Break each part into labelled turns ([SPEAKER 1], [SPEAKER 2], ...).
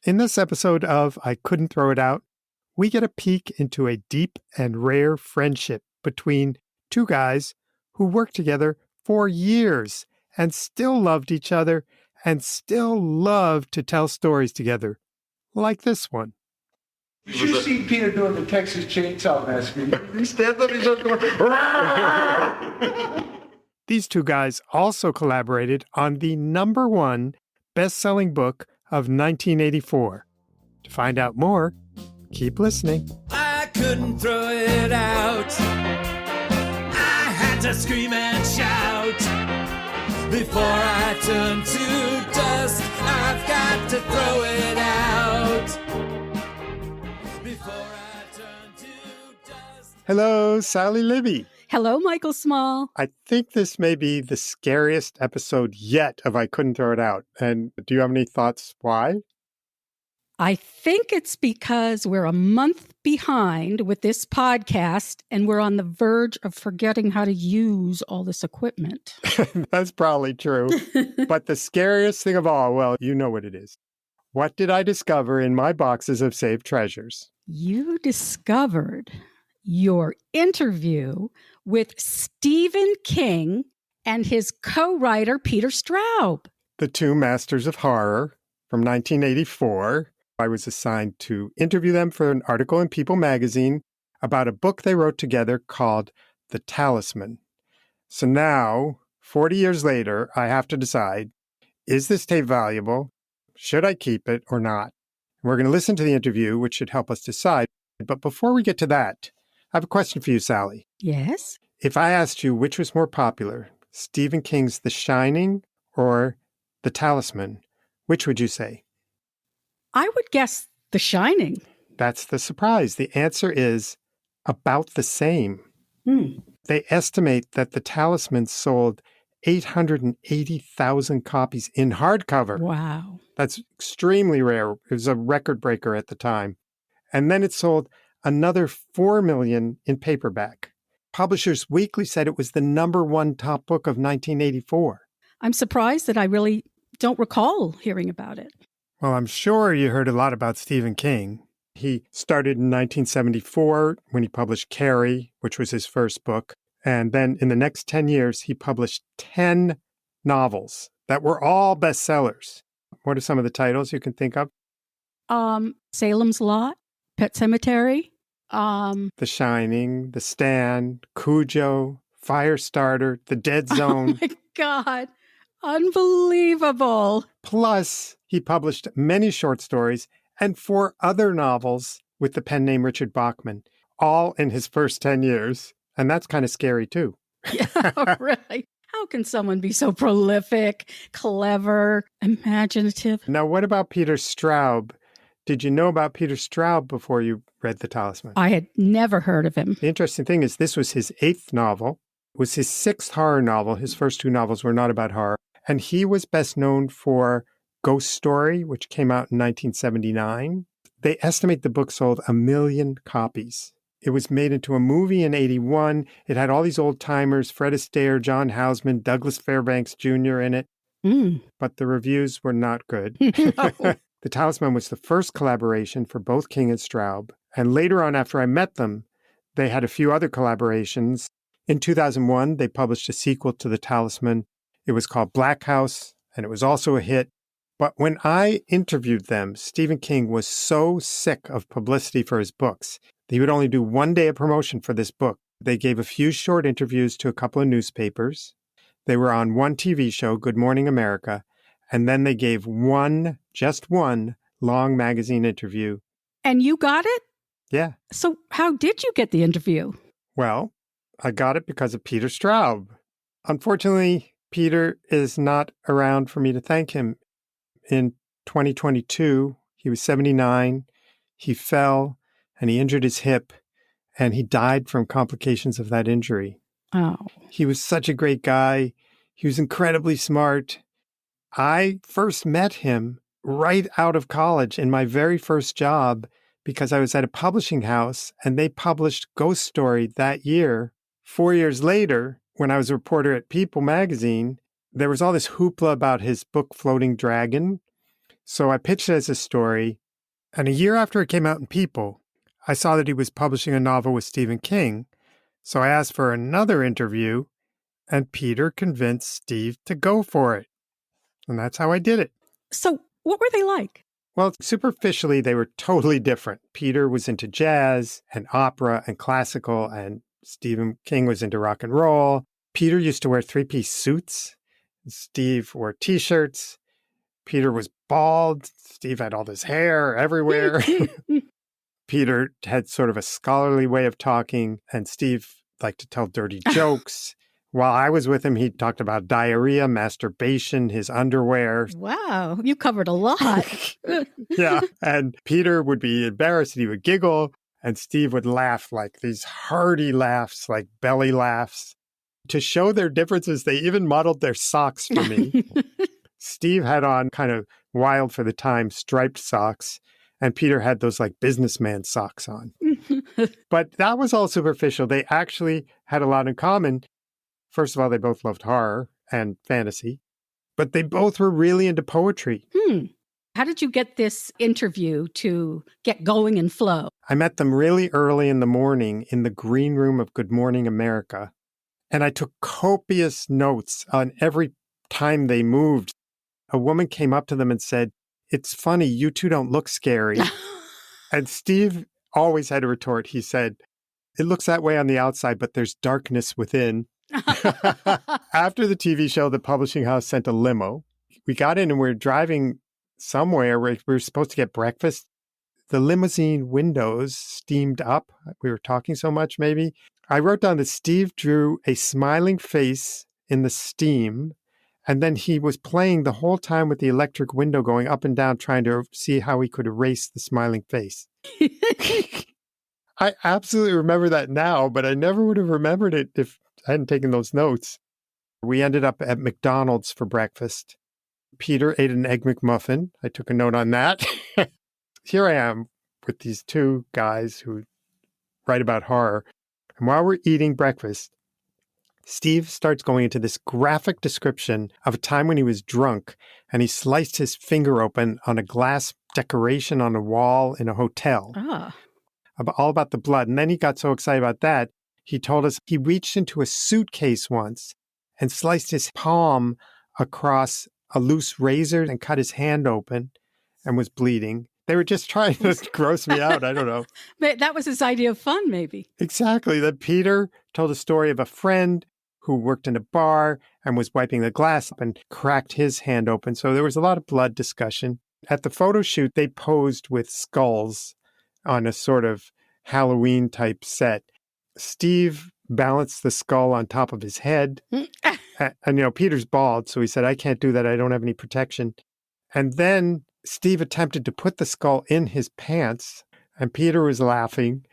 [SPEAKER 1] In this episode of I Couldn't Throw It Out, we get a peek into a deep and rare friendship between two guys who worked together for years and still loved each other and still loved to tell stories together, like this one.
[SPEAKER 2] You should see Peter doing the Texas Chainsaw Massacre. He stands up, he's just going,
[SPEAKER 1] These two guys also collaborated on the #1 best-selling book of 1984. To find out more, keep listening.
[SPEAKER 3] I couldn't throw it out. I had to scream and shout. Before I turn to dust, I've got to throw it out. Before I turn to dust.
[SPEAKER 1] Hello, Sally Libby.
[SPEAKER 4] Hello, Michael Small.
[SPEAKER 1] I think this may be the scariest episode yet of I Couldn't Throw It Out. And do you have any thoughts why?
[SPEAKER 4] I think it's because we're a month behind with this podcast and we're on the verge of forgetting how to use all this equipment.
[SPEAKER 1] That's probably true. But the scariest thing of all, well, you know what it is. What did I discover in my boxes of saved treasures?
[SPEAKER 4] You discovered your interview with Stephen King and his co-writer, Peter Straub.
[SPEAKER 1] The two masters of horror from 1984. I was assigned to interview them for an article in People magazine about a book they wrote together called The Talisman. So now, 40 years later, I have to decide, is this tape valuable? Should I keep it or not? And we're going to listen to the interview, which should help us decide. But before we get to that, I have a question for you, Sally.
[SPEAKER 4] Yes?
[SPEAKER 1] If I asked you which was more popular, Stephen King's The Shining or The Talisman, which would you say?
[SPEAKER 4] I would guess The Shining.
[SPEAKER 1] That's the surprise. The answer is about the same. They estimate that The Talisman sold 880,000 copies in hardcover.
[SPEAKER 4] Wow.
[SPEAKER 1] That's extremely rare. It was a record breaker at the time. And then it sold another 4 million in paperback. Publishers Weekly said it was the #1 top book of 1984.
[SPEAKER 4] I'm surprised that I really don't recall hearing about it.
[SPEAKER 1] Well, I'm sure you heard a lot about Stephen King. He started in 1974 when he published Carrie, which was his first book. And then in the next 10 years, he published 10 novels that were all bestsellers. What are some of the titles you can think of?
[SPEAKER 4] Salem's Lot, Pet Sematary.
[SPEAKER 1] The Shining, The Stand, Cujo, Firestarter, The Dead Zone.
[SPEAKER 4] Oh my God. Unbelievable.
[SPEAKER 1] Plus, he published many short stories and 4 other novels with the pen name Richard Bachman, all in his first 10 years. And that's kind of scary, too.
[SPEAKER 4] Yeah, really. How can someone be so prolific, clever, imaginative?
[SPEAKER 1] Now, what about Peter Straub? Did you know about Peter Straub before you read The Talisman?
[SPEAKER 4] I had never heard of him.
[SPEAKER 1] The interesting thing is this was his 8th novel. It was his 6th horror novel. His first 2 novels were not about horror. And he was best known for Ghost Story, which came out in 1979. They estimate the book sold 1 million copies. It was made into a movie in 81. It had all these old-timers, Fred Astaire, John Houseman, Douglas Fairbanks Jr. in it. But the reviews were not good.
[SPEAKER 4] No.
[SPEAKER 1] The Talisman was the first collaboration for both King and Straub. And later on, after I met them, they had a few other collaborations. In 2001, they published a sequel to The Talisman. It was called Black House, and it was also a hit. But when I interviewed them, Stephen King was so sick of publicity for his books that he would only do 1 day of promotion for this book. They gave a few short interviews to a couple of newspapers. They were on one TV show, Good Morning America, and then they gave just one long magazine interview.
[SPEAKER 4] And you got it?
[SPEAKER 1] Yeah.
[SPEAKER 4] So how did you get the interview?
[SPEAKER 1] Well, I got it because of Peter Straub. Unfortunately, Peter is not around for me to thank him. In 2022, he was 79. He fell and he injured his hip and he died from complications of that injury.
[SPEAKER 4] Oh.
[SPEAKER 1] He was such a great guy. He was incredibly smart. I first met him right out of college in my very first job because I was at a publishing house and they published Ghost Story that year. 4 years later, when I was a reporter at People magazine, there was all this hoopla about his book Floating Dragon. So I pitched it as a story, and a year after it came out in People, I saw that he was publishing a novel with Stephen King. So I asked for another interview, and Peter convinced Steve to go for it. And that's how I did it.
[SPEAKER 4] So what were they like?
[SPEAKER 1] Well, superficially, they were totally different. Peter was into jazz and opera and classical, and Stephen King was into rock and roll. Peter used to wear three-piece suits. Steve wore T-shirts. Peter was bald. Steve had all this hair everywhere. Peter had sort of a scholarly way of talking, and Steve liked to tell dirty jokes. While I was with him, he talked about diarrhea, masturbation, his underwear.
[SPEAKER 4] Wow, you covered a lot.
[SPEAKER 1] Yeah. And Peter would be embarrassed and he would giggle, and Steve would laugh like these hearty laughs, like belly laughs. To show their differences, they even modeled their socks for me. Steve had on kind of wild for the time striped socks, and Peter had those like businessman socks on. But that was all superficial. They actually had a lot in common. First of all, they both loved horror and fantasy, but they both were really into poetry.
[SPEAKER 4] How did you get this interview to get going and flow?
[SPEAKER 1] I met them really early in the morning in the green room of Good Morning America, and I took copious notes on every time they moved. A woman came up to them and said, "It's funny, you two don't look scary." And Steve always had a retort. He said, "It looks that way on the outside, but there's darkness within." After the TV show, the publishing house sent a limo. We got in and we were driving somewhere where we were supposed to get breakfast. The limousine windows steamed up. We were talking so much, maybe. I wrote down that Steve drew a smiling face in the steam, and then he was playing the whole time with the electric window going up and down, trying to see how he could erase the smiling face. I absolutely remember that now, but I never would have remembered it if I hadn't taken those notes. We ended up at McDonald's for breakfast. Peter ate an Egg McMuffin. I took a note on that. Here I am with these two guys who write about horror. And while we're eating breakfast, Steve starts going into this graphic description of a time when he was drunk and he sliced his finger open on a glass decoration on a wall in a hotel. All about the blood. And then he got so excited about that, he told us he reached into a suitcase once and sliced his palm across a loose razor and cut his hand open and was bleeding. They were just trying to gross me out. I don't know.
[SPEAKER 4] That was his idea of fun, maybe.
[SPEAKER 1] Exactly. That Peter told a story of a friend who worked in a bar and was wiping the glass up and cracked his hand open. So there was a lot of blood discussion. At the photo shoot, they posed with skulls on a sort of Halloween type set. Steve balanced the skull on top of his head. And, Peter's bald, so he said, "I can't do that. I don't have any protection." And then Steve attempted to put the skull in his pants, and Peter was laughing.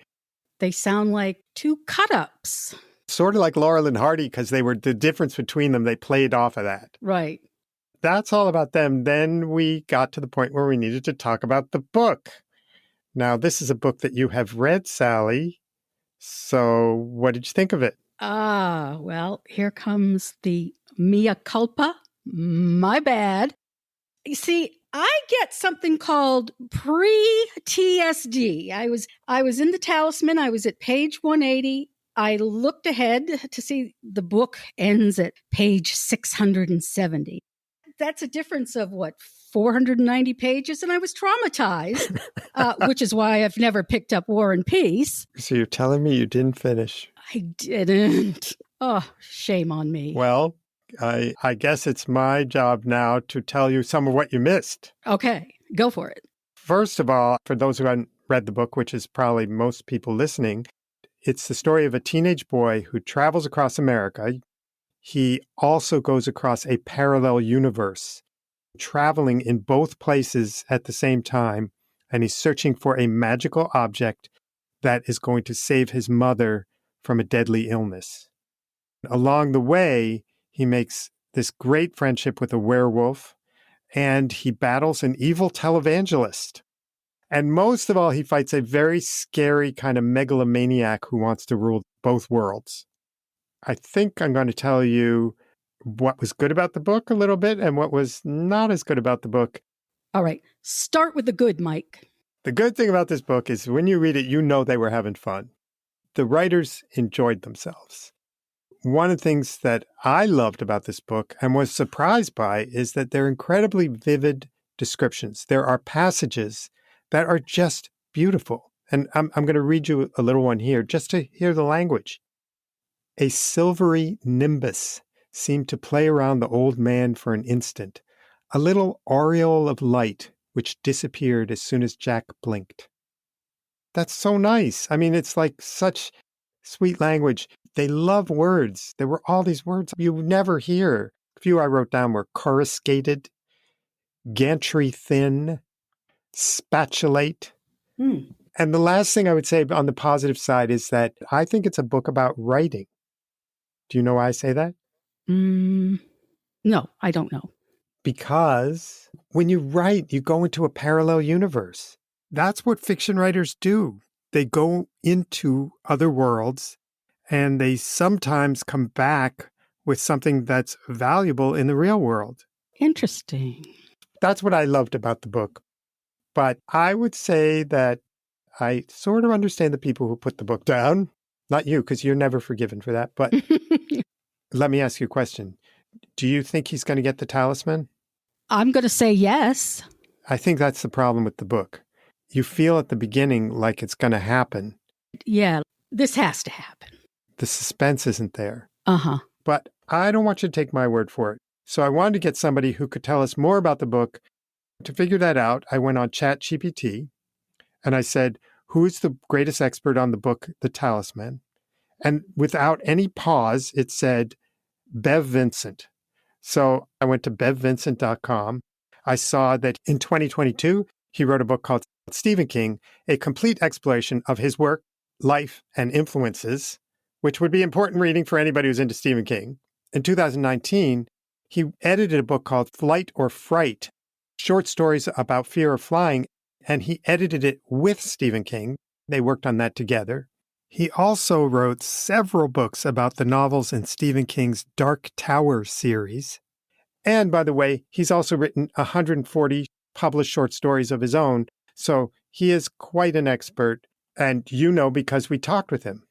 [SPEAKER 4] They sound like two cut-ups.
[SPEAKER 1] Sort of like Laurel and Hardy, because they were the difference between them. They played off of that.
[SPEAKER 4] Right.
[SPEAKER 1] That's all about them. Then we got to the point where we needed to talk about the book. Now, this is a book that you have read, Sally. So what did you think of it?
[SPEAKER 4] Well, here comes the mea culpa. My bad. You see, I get something called pre-TSD. I was in the Talisman. I was at page 180. I looked ahead to see the book ends at page 670. That's a difference of 490 pages, and I was traumatized, which is why I've never picked up War and Peace.
[SPEAKER 1] So you're telling me you didn't finish?
[SPEAKER 4] I didn't. Oh, shame on me.
[SPEAKER 1] Well, I guess it's my job now to tell you some of what you missed.
[SPEAKER 4] Okay, go for it.
[SPEAKER 1] First of all, for those who haven't read the book, which is probably most people listening, it's the story of a teenage boy who travels across America. He also goes across a parallel universe, traveling in both places at the same time, and he's searching for a magical object that is going to save his mother from a deadly illness. Along the way, he makes this great friendship with a werewolf, and he battles an evil televangelist. And most of all, he fights a very scary kind of megalomaniac who wants to rule both worlds. I think I'm going to tell you what was good about the book a little bit and what was not as good about the book.
[SPEAKER 4] All right. Start with the good, Mike.
[SPEAKER 1] The good thing about this book is when you read it, you know they were having fun. The writers enjoyed themselves. One of the things that I loved about this book and was surprised by is that they're incredibly vivid descriptions. There are passages that are just beautiful. And I'm going to read you a little one here just to hear the language. A silvery nimbus seemed to play around the old man for an instant, a little aureole of light which disappeared as soon as Jack blinked. That's so nice. I mean, it's like such sweet language. They love words. There were all these words you never hear. A few I wrote down were coruscated, gantry thin, spatulate. And the last thing I would say on the positive side is that I think it's a book about writing. Do you know why I say that?
[SPEAKER 4] No, I don't know.
[SPEAKER 1] Because when you write, you go into a parallel universe. That's what fiction writers do. They go into other worlds and they sometimes come back with something that's valuable in the real world.
[SPEAKER 4] Interesting.
[SPEAKER 1] That's what I loved about the book. But I would say that I sort of understand the people who put the book down. Not you, because you're never forgiven for that. But let me ask you a question. Do you think he's going to get the talisman?
[SPEAKER 4] I'm going to say yes.
[SPEAKER 1] I think that's the problem with the book. You feel at the beginning like it's going to happen.
[SPEAKER 4] Yeah, this has to happen.
[SPEAKER 1] The suspense isn't there.
[SPEAKER 4] Uh-huh.
[SPEAKER 1] But I don't want you to take my word for it. So I wanted to get somebody who could tell us more about the book. To figure that out, I went on ChatGPT and I said, who is the greatest expert on the book, The Talisman? And without any pause, it said, Bev Vincent. So I went to bevvincent.com. I saw that in 2022, he wrote a book called Stephen King, A Complete Exploration of His Work, Life, and Influences, which would be important reading for anybody who's into Stephen King. In 2019, he edited a book called Flight or Fright, short stories about fear of flying, and he edited it with Stephen King. They worked on that together. He also wrote several books about the novels in Stephen King's Dark Tower series. And by the way, he's also written 140 published short stories of his own. So he is quite an expert. And you know, because we talked with him.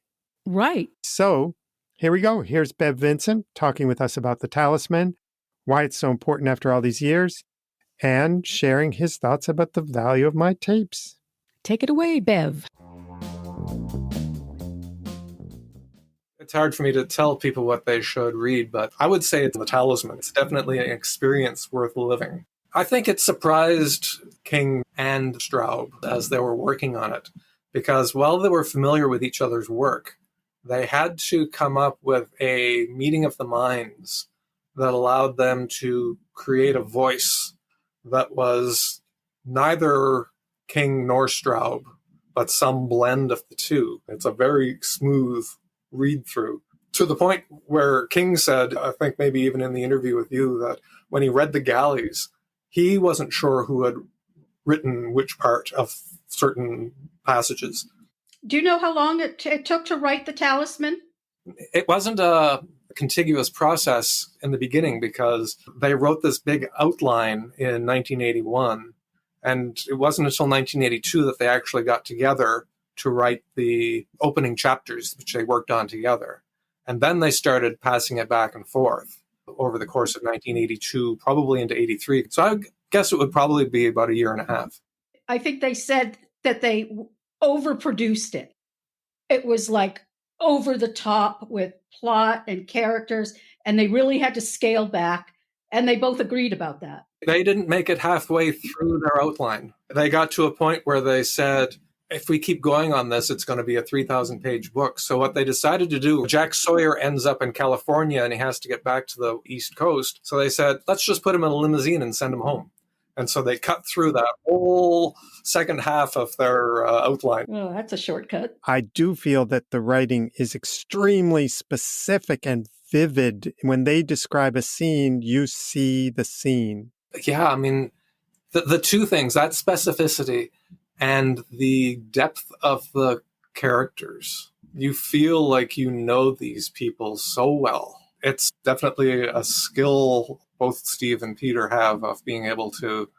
[SPEAKER 4] Right.
[SPEAKER 1] So here we go. Here's Bev Vincent talking with us about the Talisman, why it's so important after all these years, and sharing his thoughts about the value of my tapes.
[SPEAKER 4] Take it away, Bev.
[SPEAKER 5] It's hard for me to tell people what they should read, but I would say it's The Talisman. It's definitely an experience worth living. I think it surprised King and Straub as they were working on it, because while they were familiar with each other's work, they had to come up with a meeting of the minds that allowed them to create a voice that was neither King nor Straub, but some blend of the two. It's a very smooth read through, to the point where King said, I think maybe even in the interview with you, that when he read The Galleys, he wasn't sure who had written which part of certain passages.
[SPEAKER 4] Do you know how long it took to write The Talisman?
[SPEAKER 5] It wasn't a contiguous process in the beginning, because they wrote this big outline in 1981, and it wasn't until 1982 that they actually got together to write the opening chapters, which they worked on together. And then they started passing it back and forth over the course of 1982, probably into 83. So I guess it would probably be about a year and a half.
[SPEAKER 4] I think they said that they overproduced it. It was like over the top with plot and characters, and they really had to scale back. And they both agreed about that.
[SPEAKER 5] They didn't make it halfway through their outline. They got to a point where they said, if we keep going on this, it's going to be a 3,000-page book. So what they decided to do, Jack Sawyer ends up in California and he has to get back to the East Coast. So they said, let's just put him in a limousine and send him home. And so they cut through that whole second half of their outline.
[SPEAKER 4] Oh, that's a shortcut.
[SPEAKER 1] I do feel that the writing is extremely specific and vivid. When they describe a scene, you see the scene.
[SPEAKER 5] Yeah, I mean, the two things, that specificity and the depth of the characters. You feel like you know these people so well. It's definitely a skill both Steve and Peter have of being able to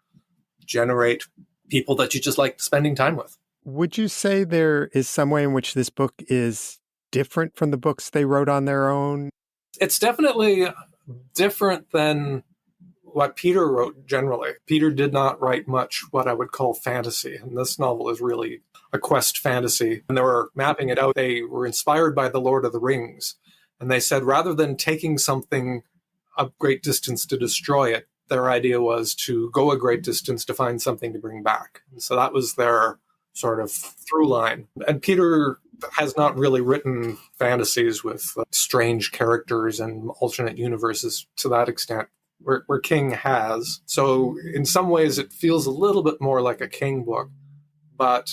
[SPEAKER 5] generate people that you just like spending time with.
[SPEAKER 1] Would you say there is some way in which this book is different from the books they wrote on their own?
[SPEAKER 5] It's definitely different than what Peter wrote generally. Peter did not write much what I would call fantasy, and this novel is really a quest fantasy. And they were mapping it out. They were inspired by The Lord of the Rings, and they said rather than taking something a great distance to destroy it, their idea was to go a great distance to find something to bring back. And so that was their sort of through line. And Peter has not really written fantasies with strange characters and alternate universes to that extent, where King has. So in some ways it feels a little bit more like a King book, but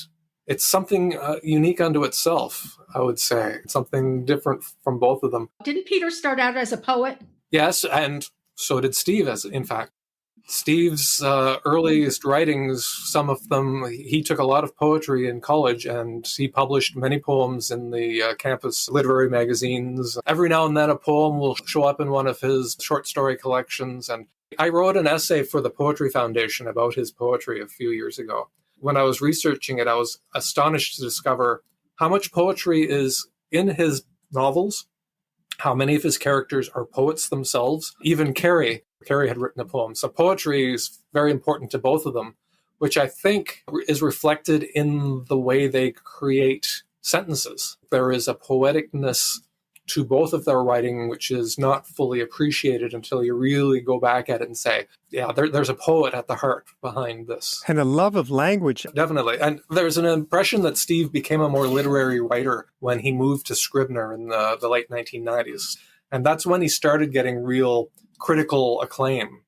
[SPEAKER 5] it's something unique unto itself, I would say. Something different from both of them.
[SPEAKER 4] Didn't Peter start out as a poet?
[SPEAKER 5] Yes, and so did Steve, in fact. Steve's earliest writings, some of them, he took a lot of poetry in college, and he published many poems in the campus literary magazines. Every now and then a poem will show up in one of his short story collections. And I wrote an essay for the Poetry Foundation about his poetry a few years ago. When I was researching it, I was astonished to discover how much poetry is in his novels, how many of his characters are poets themselves. Even Carrie had written a poem. So poetry is very important to both of them, which I think is reflected in the way they create sentences. There is a poeticness to both of their writing, which is not fully appreciated until you really go back at it and say, yeah, there's a poet at the heart behind this.
[SPEAKER 1] And a love of language.
[SPEAKER 5] Definitely. And there's an impression that Steve became a more literary writer when he moved to Scribner in the late 1990s. And that's when he started getting real critical acclaim,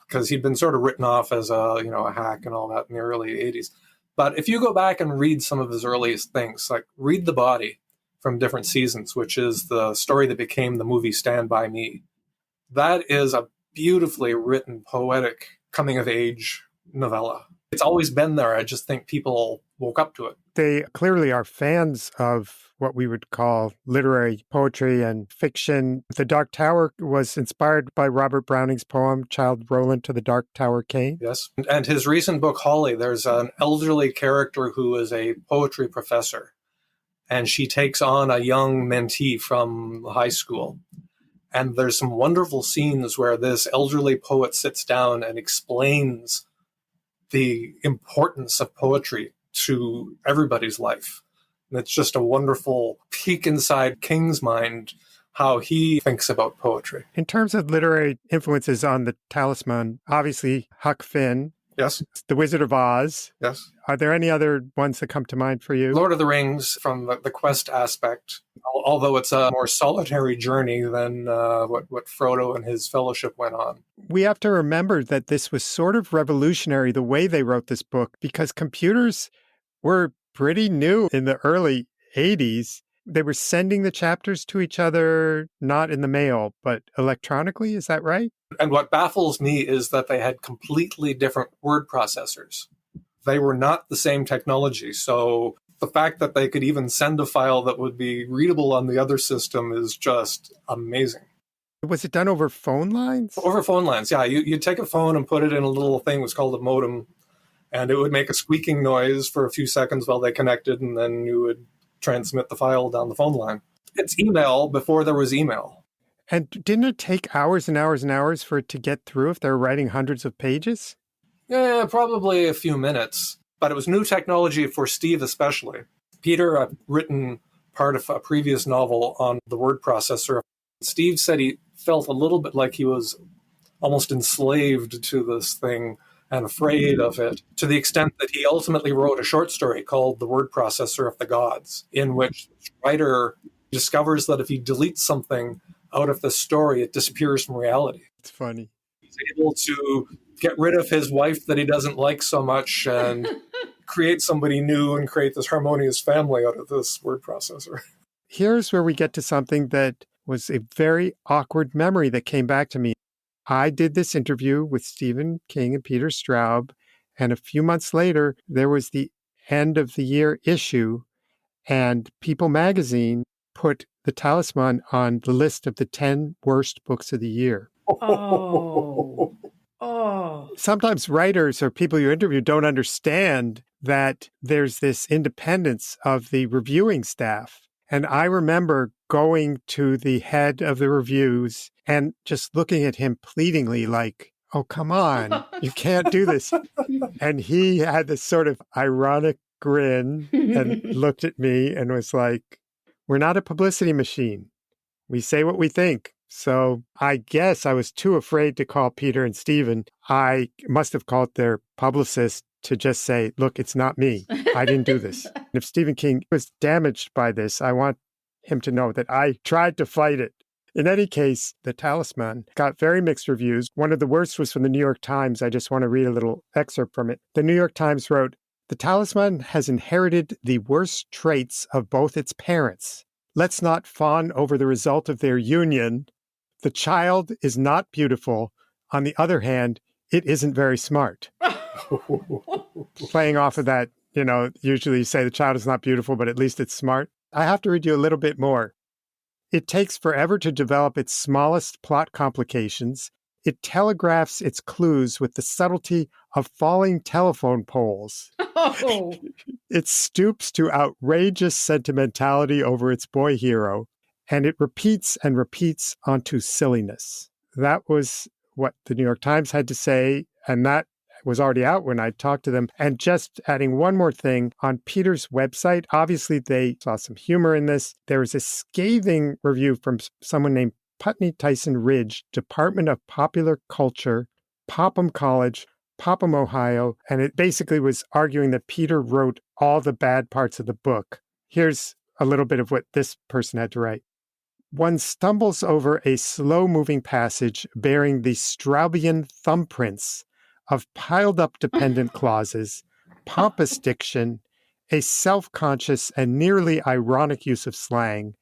[SPEAKER 5] because he'd been sort of written off as a hack and all that in the early 80s. But if you go back and read some of his earliest things, like read The Body from Different Seasons, which is the story that became the movie Stand By Me, that is a beautifully written, poetic, coming-of-age novella. It's always been there. I just think people woke up to it.
[SPEAKER 1] They clearly are fans of what we would call literary poetry and fiction. The Dark Tower was inspired by Robert Browning's poem, Childe Roland to the Dark Tower Came.
[SPEAKER 5] Yes. And his recent book, Holly, there's an elderly character who is a poetry professor, and she takes on a young mentee from high school. And there's some wonderful scenes where this elderly poet sits down and explains the importance of poetry to everybody's life. And it's just a wonderful peek inside King's mind, how he thinks about poetry.
[SPEAKER 1] In terms of literary influences on the Talisman, obviously Huck Finn.
[SPEAKER 5] Yes.
[SPEAKER 1] The Wizard of Oz.
[SPEAKER 5] Yes.
[SPEAKER 1] Are there any other ones that come to mind for you?
[SPEAKER 5] Lord of the Rings, from the quest aspect, although it's a more solitary journey than what Frodo and his fellowship went on.
[SPEAKER 1] We have to remember that this was sort of revolutionary, the way they wrote this book, because computers were pretty new in the early 80s. They were sending the chapters to each other, not in the mail, but electronically. Is that right?
[SPEAKER 5] And what baffles me is that they had completely different word processors. They were not the same technology. So the fact that they could even send a file that would be readable on the other system is just amazing.
[SPEAKER 1] Was it done over phone lines?
[SPEAKER 5] Over phone lines, yeah. You'd take a phone and put it in a little thing that was called a modem, and it would make a squeaking noise for a few seconds while they connected, and then you would transmit the file down the phone line. It's email before there was email.
[SPEAKER 1] And didn't it take hours and hours and hours for it to get through if they were writing hundreds of pages?
[SPEAKER 5] Yeah, probably a few minutes. But it was new technology for Steve especially. Peter had written part of a previous novel on the word processor. Steve said he felt a little bit like he was almost enslaved to this thing and afraid of it, to the extent that he ultimately wrote a short story called The Word Processor of the Gods, in which the writer discovers that if he deletes something out of the story, it disappears from reality.
[SPEAKER 1] It's funny.
[SPEAKER 5] He's able to get rid of his wife that he doesn't like so much and create somebody new and create this harmonious family out of this word processor.
[SPEAKER 1] Here's where we get to something that was a very awkward memory that came back to me. I did this interview with Stephen King and Peter Straub, and a few months later, there was the end of the year issue, and People magazine put The Talisman on the list of the 10 worst books of the year.
[SPEAKER 4] Oh. Oh.
[SPEAKER 1] Sometimes writers or people you interview don't understand that there's this independence of the reviewing staff. And I remember going to the head of the reviews and just looking at him pleadingly like, oh, come on, you can't do this. And he had this sort of ironic grin and looked at me and was like, we're not a publicity machine. We say what we think. So I guess I was too afraid to call Peter and Stephen. I must have called their publicist to just say, look, it's not me. I didn't do this. And if Stephen King was damaged by this, I want him to know that I tried to fight it. In any case, The Talisman got very mixed reviews. One of the worst was from the New York Times. I just want to read a little excerpt from it. The New York Times wrote, "The Talisman has inherited the worst traits of both its parents. Let's not fawn over the result of their union. The child is not beautiful. On the other hand, it isn't very smart." Playing off of that, usually you say the child is not beautiful, but at least it's smart. I have to read you a little bit more. "It takes forever to develop its smallest plot complications. It telegraphs its clues with the subtlety of falling telephone poles.
[SPEAKER 4] Oh.
[SPEAKER 1] It stoops to outrageous sentimentality over its boy hero, and it repeats and repeats onto silliness." That was what the New York Times had to say, and that was already out when I talked to them. And just adding one more thing, on Peter's website, obviously they saw some humor in this. There was a scathing review from someone named Putney Tyson Ridge, Department of Popular Culture, Popham College, Popham, Ohio, and it basically was arguing that Peter wrote all the bad parts of the book. Here's a little bit of what this person had to write. "One stumbles over a slow-moving passage bearing the Straubian thumbprints of piled-up dependent clauses, pompous diction, a self-conscious and nearly ironic use of slang,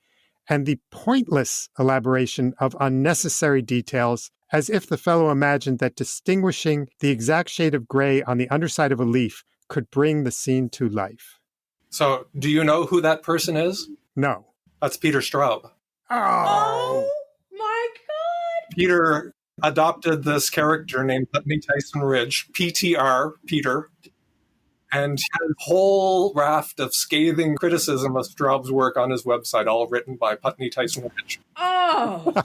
[SPEAKER 1] and the pointless elaboration of unnecessary details, as if the fellow imagined that distinguishing the exact shade of gray on the underside of a leaf could bring the scene to life."
[SPEAKER 5] So, do you know who that person is?
[SPEAKER 1] No.
[SPEAKER 5] That's Peter Straub.
[SPEAKER 1] Oh,
[SPEAKER 4] My God.
[SPEAKER 5] Peter adopted this character named Putney Tyson Ridge, PTR, Peter, and had a whole raft of scathing criticism of Straub's work on his website, all written by Putney Tyson Ridge.
[SPEAKER 4] Oh,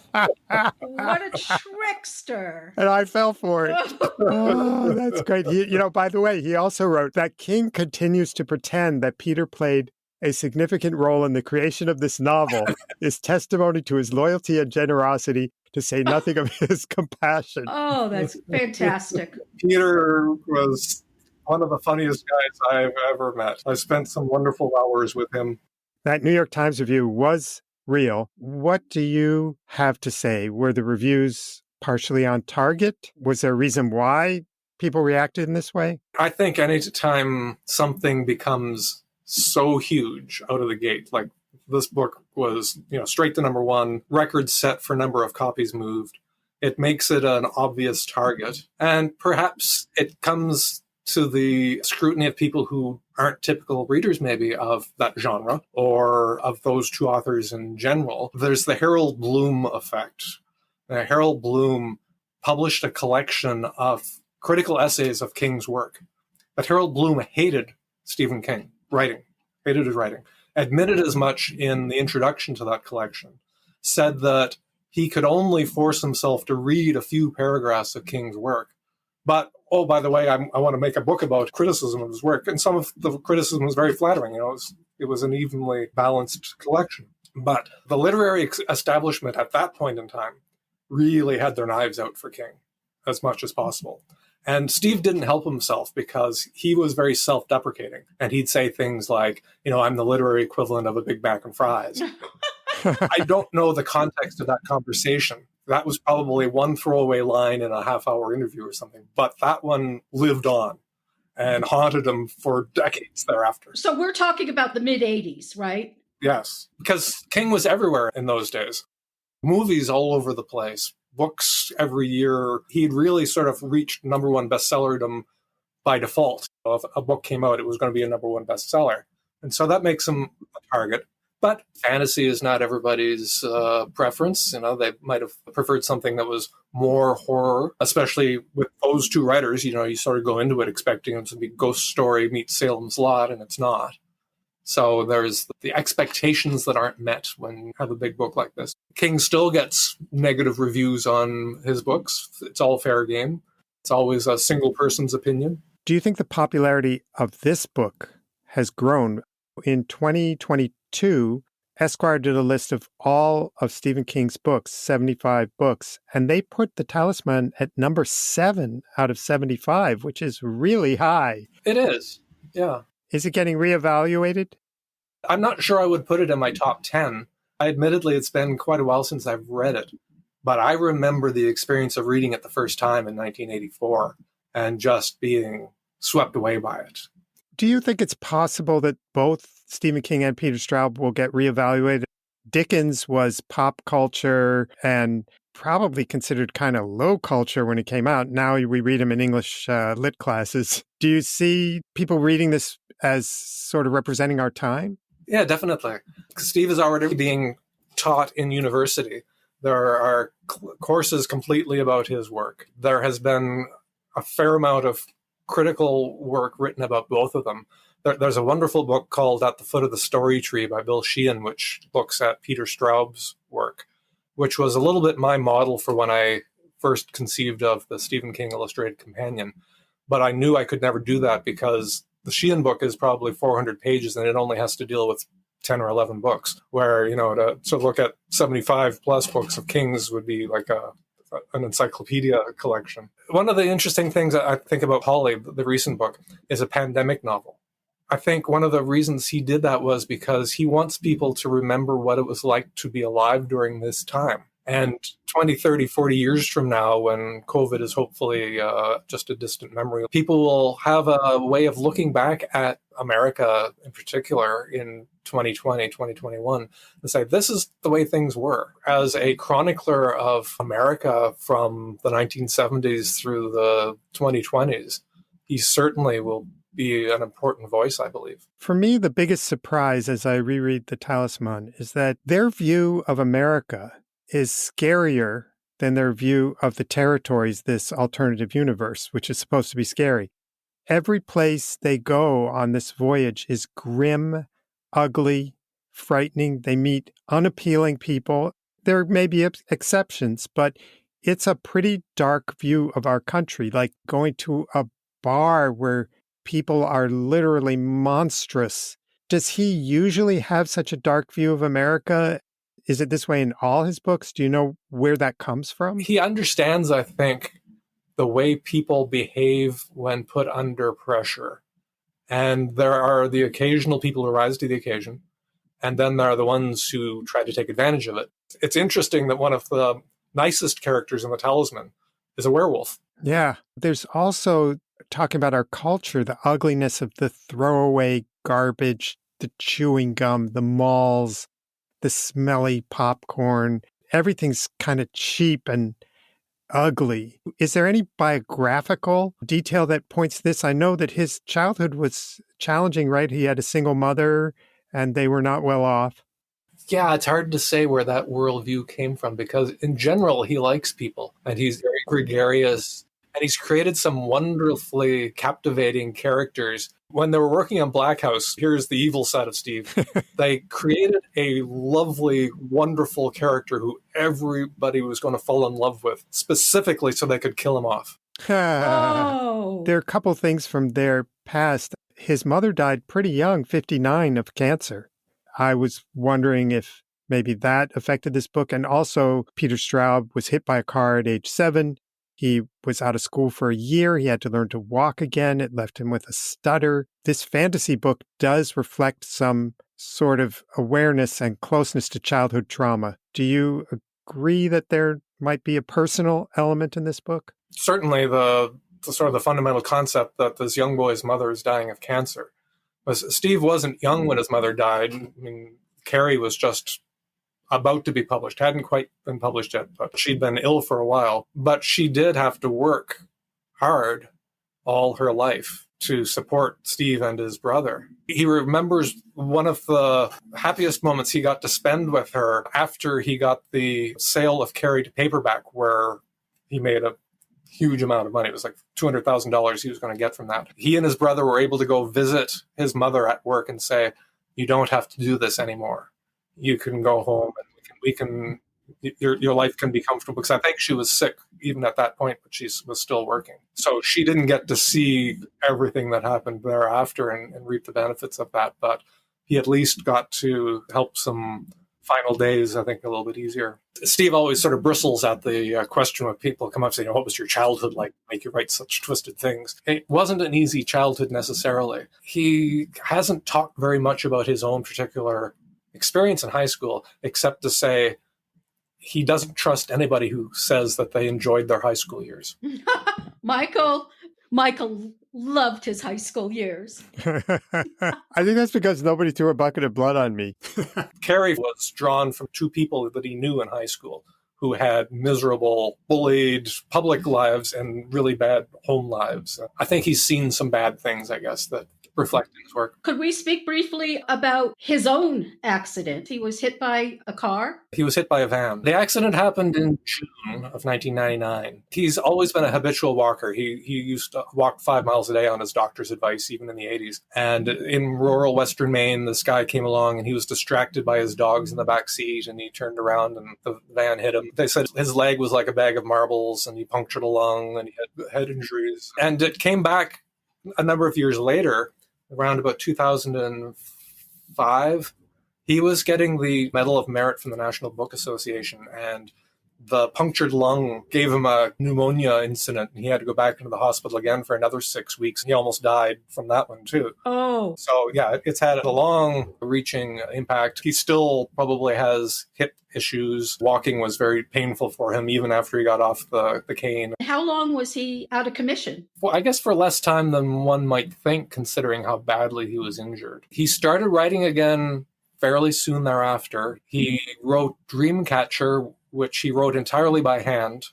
[SPEAKER 4] what a trickster.
[SPEAKER 1] And I fell for it. Oh, that's great. By the way, he also wrote that King continues to pretend that Peter played a significant role in the creation of this novel is testimony to his loyalty and generosity, to say nothing of his compassion.
[SPEAKER 4] Oh, that's fantastic.
[SPEAKER 5] Peter was one of the funniest guys I've ever met. I spent some wonderful hours with him.
[SPEAKER 1] That New York Times review was real. What do you have to say? Were the reviews partially on target? Was there a reason why people reacted in this way?
[SPEAKER 5] I think anytime something becomes so huge out of the gate, like this book was, straight to number one, record set for number of copies moved, it makes it an obvious target. And perhaps it comes to the scrutiny of people who aren't typical readers maybe of that genre or of those two authors in general. There's the Harold Bloom effect. Harold Bloom published a collection of critical essays of King's work. But Harold Bloom hated Stephen King hated his writing, admitted as much in the introduction to that collection, said that he could only force himself to read a few paragraphs of King's work. But, oh, by the way, I want to make a book about criticism of his work. And some of the criticism was very flattering. It was an evenly balanced collection. But the literary establishment at that point in time really had their knives out for King as much as possible. And Steve didn't help himself because he was very self-deprecating. And he'd say things like, I'm the literary equivalent of a Big Mac and fries. I don't know the context of that conversation. That was probably one throwaway line in a half-hour interview or something. But that one lived on and haunted him for decades thereafter.
[SPEAKER 4] So we're talking about the mid-'80s, right?
[SPEAKER 5] Yes, because King was everywhere in those days. Movies all over the place. Books every year. He'd really sort of reached number one bestsellerdom by default. If a book came out, it was going to be a number one bestseller. And so that makes him a target. But fantasy is not everybody's preference. They might have preferred something that was more horror, especially with those two writers. You sort of go into it expecting it to be ghost story meets Salem's Lot, and it's not. So there's the expectations that aren't met when you have a big book like this. King still gets negative reviews on his books. It's all fair game. It's always a single person's opinion.
[SPEAKER 1] Do you think the popularity of this book has grown? In 2022, Esquire did a list of all of Stephen King's books, 75 books, and they put The Talisman at number 7 out of 75, which is really high.
[SPEAKER 5] It is, yeah.
[SPEAKER 1] Is it getting reevaluated?
[SPEAKER 5] I'm not sure I would put it in my top 10. Admittedly, it's been quite a while since I've read it, but I remember the experience of reading it the first time in 1984 and just being swept away by it.
[SPEAKER 1] Do you think it's possible that both Stephen King and Peter Straub will get reevaluated? Dickens was pop culture and probably considered kind of low culture when it came out. Now we read him in English lit classes. Do you see people reading this as sort of representing our time?
[SPEAKER 5] Yeah, definitely. Steve is already being taught in university. There are courses completely about his work. There has been a fair amount of critical work written about both of them. There's a wonderful book called At the Foot of the Story Tree by Bill Sheehan, which looks at Peter Straub's work, which was a little bit my model for when I first conceived of the Stephen King Illustrated Companion. But I knew I could never do that because the Sheehan book is probably 400 pages and it only has to deal with 10 or 11 books, where, to look at 75 plus books of King's would be like an encyclopedia collection. One of the interesting things I think about Holly, the recent book, is a pandemic novel. I think one of the reasons he did that was because he wants people to remember what it was like to be alive during this time. And 20, 30, 40 years from now, when COVID is hopefully just a distant memory, people will have a way of looking back at America in particular in 2020, 2021, and say, this is the way things were. As a chronicler of America from the 1970s through the 2020s, he certainly will be an important voice, I believe.
[SPEAKER 1] For me, the biggest surprise as I reread The Talisman is that their view of America is scarier than their view of the territories, this alternative universe, which is supposed to be scary. Every place they go on this voyage is grim, ugly, frightening. They meet unappealing people. There may be exceptions, but it's a pretty dark view of our country, like going to a bar where people are literally monstrous. Does he usually have such a dark view of America? Is it this way in all his books? Do you know where that comes from?
[SPEAKER 5] He understands, I think, the way people behave when put under pressure. And there are the occasional people who rise to the occasion. And then there are the ones who try to take advantage of it. It's interesting that one of the nicest characters in The Talisman is a werewolf.
[SPEAKER 1] Yeah. There's also, talking about our culture, the ugliness of the throwaway garbage, the chewing gum, the malls, the smelly popcorn. Everything's kind of cheap and ugly. Is there any biographical detail that points to this? I know that his childhood was challenging, right? He had a single mother and they were not well off.
[SPEAKER 5] Yeah, it's hard to say where that worldview came from because in general, he likes people and he's very gregarious and he's created some wonderfully captivating characters. When they were working on Black House, here's the evil side of Steve. They created a lovely, wonderful character who everybody was going to fall in love with, specifically so they could kill him off.
[SPEAKER 4] Oh.
[SPEAKER 1] There are a couple things from their past. His mother died pretty young, 59, of cancer. I was wondering if maybe that affected this book. And also, Peter Straub was hit by a car at age 7. He was out of school for a year. He had to learn to walk again. It left him with a stutter. This fantasy book does reflect some sort of awareness and closeness to childhood trauma. Do you agree that there might be a personal element in this book?
[SPEAKER 5] Certainly the sort of the fundamental concept that this young boy's mother is dying of cancer. Steve wasn't young when his mother died. I mean, Carrie was just about to be published, hadn't quite been published yet, but she'd been ill for a while. But she did have to work hard all her life to support Steve and his brother. He remembers one of the happiest moments he got to spend with her after he got the sale of Carrie to paperback, where he made a huge amount of money. It was like $200,000 he was going to get from that. He and his brother were able to go visit his mother at work and say, "You don't have to do this anymore. You can go home and we can your life can be comfortable." Because I think she was sick even at that point, but she was still working. So she didn't get to see everything that happened thereafter and reap the benefits of that. But he at least got to help some final days, I think, a little bit easier. Steve always sort of bristles at the question when people come up saying, "What was your childhood like? Make you write such twisted things?" It wasn't an easy childhood necessarily. He hasn't talked very much about his own particular experience in high school, except to say he doesn't trust anybody who says that they enjoyed their high school years.
[SPEAKER 4] Michael loved his high school years.
[SPEAKER 1] I think that's because nobody threw a bucket of blood on me.
[SPEAKER 5] Carrie was drawn from two people that he knew in high school who had miserable, bullied public lives and really bad home lives. I think he's seen some bad things, I guess, that reflect in his work.
[SPEAKER 4] Could we speak briefly about his own accident? He was hit by a car?
[SPEAKER 5] He was hit by a van. The accident happened in June of 1999. He's always been a habitual walker. He used to walk 5 miles a day on his doctor's advice, even in the 80s. And in rural Western Maine, this guy came along and he was distracted by his dogs in the back seat, and he turned around and the van hit him. They said his leg was like a bag of marbles and he punctured a lung and he had head injuries. And it came back a number of years later, around about 2005, he was getting the Medal of Merit from the National Book Association, and the punctured lung gave him a pneumonia incident, and he had to go back into the hospital again for another 6 weeks. He almost died from that one, too.
[SPEAKER 4] Oh.
[SPEAKER 5] So, yeah, it's had a long-reaching impact. He still probably has hip issues. Walking was very painful for him, even after he got off the cane.
[SPEAKER 4] How long was he out of commission?
[SPEAKER 5] Well, I guess for less time than one might think, considering how badly he was injured. He started writing again fairly soon thereafter. He wrote Dreamcatcher, which he wrote entirely by hand,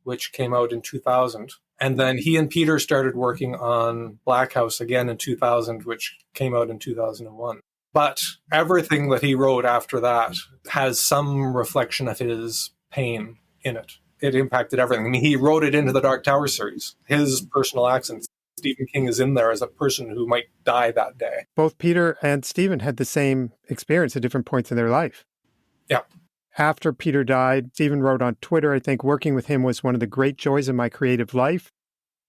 [SPEAKER 5] which came out in 2000. And then he and Peter started working on Black House again in 2000, which came out in 2001. But everything that he wrote after that has some reflection of his pain in it. It impacted everything. I mean, he wrote it into the Dark Tower series. His personal accent. Stephen King is in there as a person who might die that day.
[SPEAKER 1] Both Peter and Stephen had the same experience at different points in their life.
[SPEAKER 5] Yeah.
[SPEAKER 1] After Peter died, Stephen wrote on Twitter, I think working with him was one of the great joys of my creative life.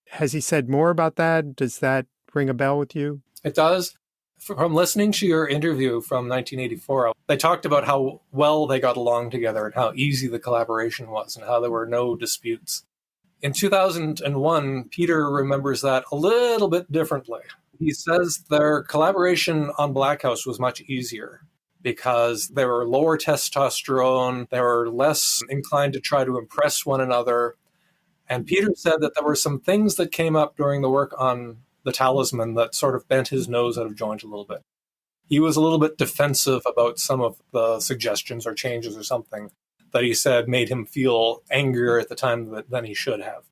[SPEAKER 1] Has he said more about that? Does that ring a bell with you?
[SPEAKER 5] It does. From listening to your interview from 1984, they talked about how well they got along together and how easy the collaboration was and how there were no disputes. In 2001, Peter remembers that a little bit differently. He says their collaboration on Black House was much easier because they were lower testosterone, they were less inclined to try to impress one another. And Peter said that there were some things that came up during the work on the Talisman that sort of bent his nose out of joint a little bit. He was a little bit defensive about some of the suggestions or changes or something that he said made him feel angrier at the time than he should have.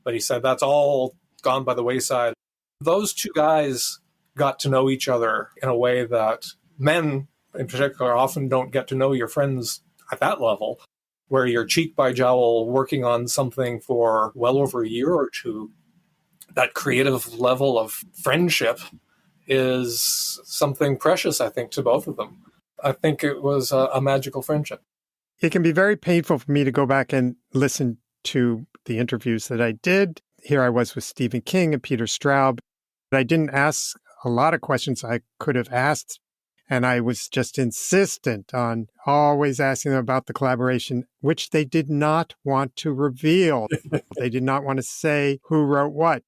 [SPEAKER 5] But he said that's all gone by the wayside. Those two guys got to know each other in a way that men, in particular, often don't get to know your friends at that level, where you're cheek by jowl working on something for well over a year or two. That creative level of friendship is something precious, I think, to both of them. I think it was a magical friendship.
[SPEAKER 1] It can be very painful for me to go back and listen to the interviews that I did. Here I was with Stephen King and Peter Straub. I didn't ask a lot of questions I could have asked, and I was just insistent on always asking them about the collaboration, which they did not want to reveal. They did not want to say who wrote what.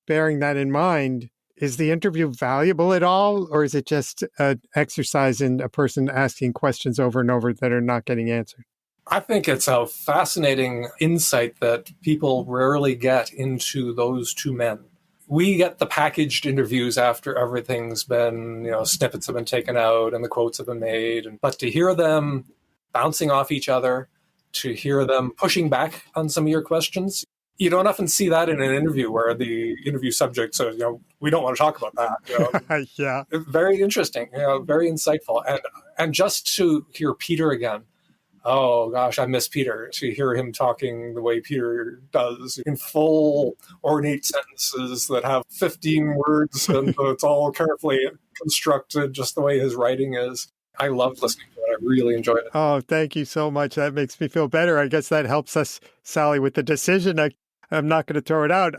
[SPEAKER 1] Bearing that in mind, is the interview valuable at all, or is it just an exercise in a person asking questions over and over that are not getting answered?
[SPEAKER 5] I think it's a fascinating insight that people rarely get into those two men. We get the packaged interviews after everything's been, snippets have been taken out and the quotes have been made. But to hear them bouncing off each other, to hear them pushing back on some of your questions, You don't often see that in an interview where the interview subject says, we don't want to talk about that.
[SPEAKER 1] Yeah.
[SPEAKER 5] Very interesting, very insightful. And just to hear Peter again, oh gosh, I miss Peter. To hear him talking the way Peter does in full ornate sentences that have 15 words and it's all carefully constructed just the way his writing is. I loved listening to it. I really enjoyed it.
[SPEAKER 1] Oh, thank you so much. That makes me feel better. I guess that helps us, Sally, with the decision. I'm not going to throw it out.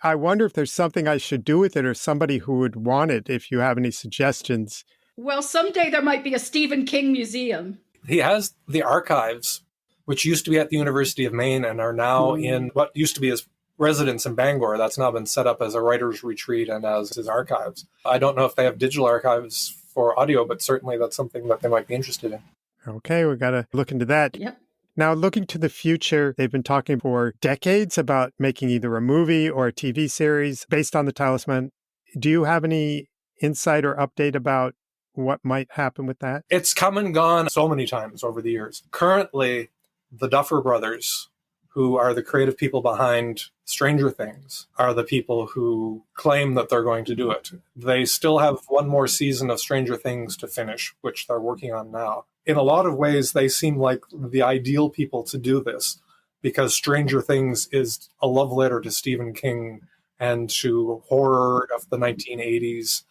[SPEAKER 1] I wonder if there's something I should do with it or somebody who would want it, if you have any suggestions.
[SPEAKER 4] Well, someday there might be a Stephen King museum.
[SPEAKER 5] He has the archives, which used to be at the University of Maine and are now in what used to be his residence in Bangor. That's now been set up as a writer's retreat and as his archives. I don't know if they have digital archives for audio, but certainly that's something that they might be interested in.
[SPEAKER 1] Okay, we got to look into that.
[SPEAKER 4] Yep.
[SPEAKER 1] Now, looking to the future, they've been talking for decades about making either a movie or a TV series based on the Talisman. Do you have any insight or update about what might happen with that?
[SPEAKER 5] It's come and gone so many times over the years. Currently, the Duffer Brothers, who are the creative people behind Stranger Things, are the people who claim that they're going to do it. They still have one more season of Stranger Things to finish, which they're working on now. In a lot of ways, they seem like the ideal people to do this because Stranger Things is a love letter to Stephen King and to horror of the 1980s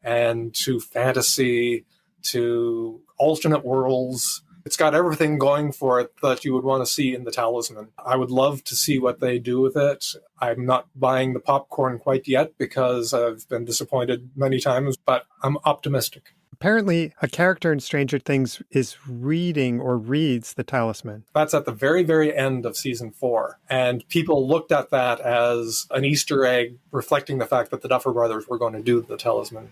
[SPEAKER 5] and to fantasy, to alternate worlds. It's got everything going for it that you would want to see in the Talisman. I would love to see what they do with it. I'm not buying the popcorn quite yet because I've been disappointed many times, but I'm optimistic.
[SPEAKER 1] Apparently, a character in Stranger Things is reading or reads the Talisman.
[SPEAKER 5] That's at the very, very end of season 4. And people looked at that as an Easter egg reflecting the fact that the Duffer Brothers were going to do the Talisman.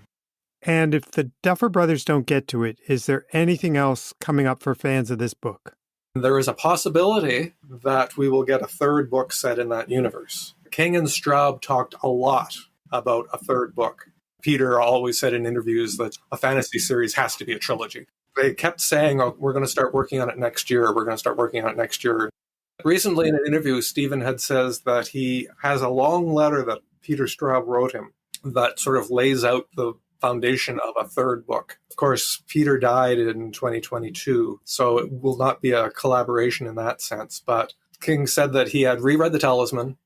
[SPEAKER 1] And if the Duffer Brothers don't get to it, is there anything else coming up for fans of this book?
[SPEAKER 5] There is a possibility that we will get a third book set in that universe. King and Straub talked a lot about a third book. Peter always said in interviews that a fantasy series has to be a trilogy. They kept saying, we're going to start working on it next year. We're going to start working on it next year. Recently in an interview, Stephen had says that he has a long letter that Peter Straub wrote him that sort of lays out the foundation of a third book. Of course, Peter died in 2022, so it will not be a collaboration in that sense. But King said that he had reread the Talisman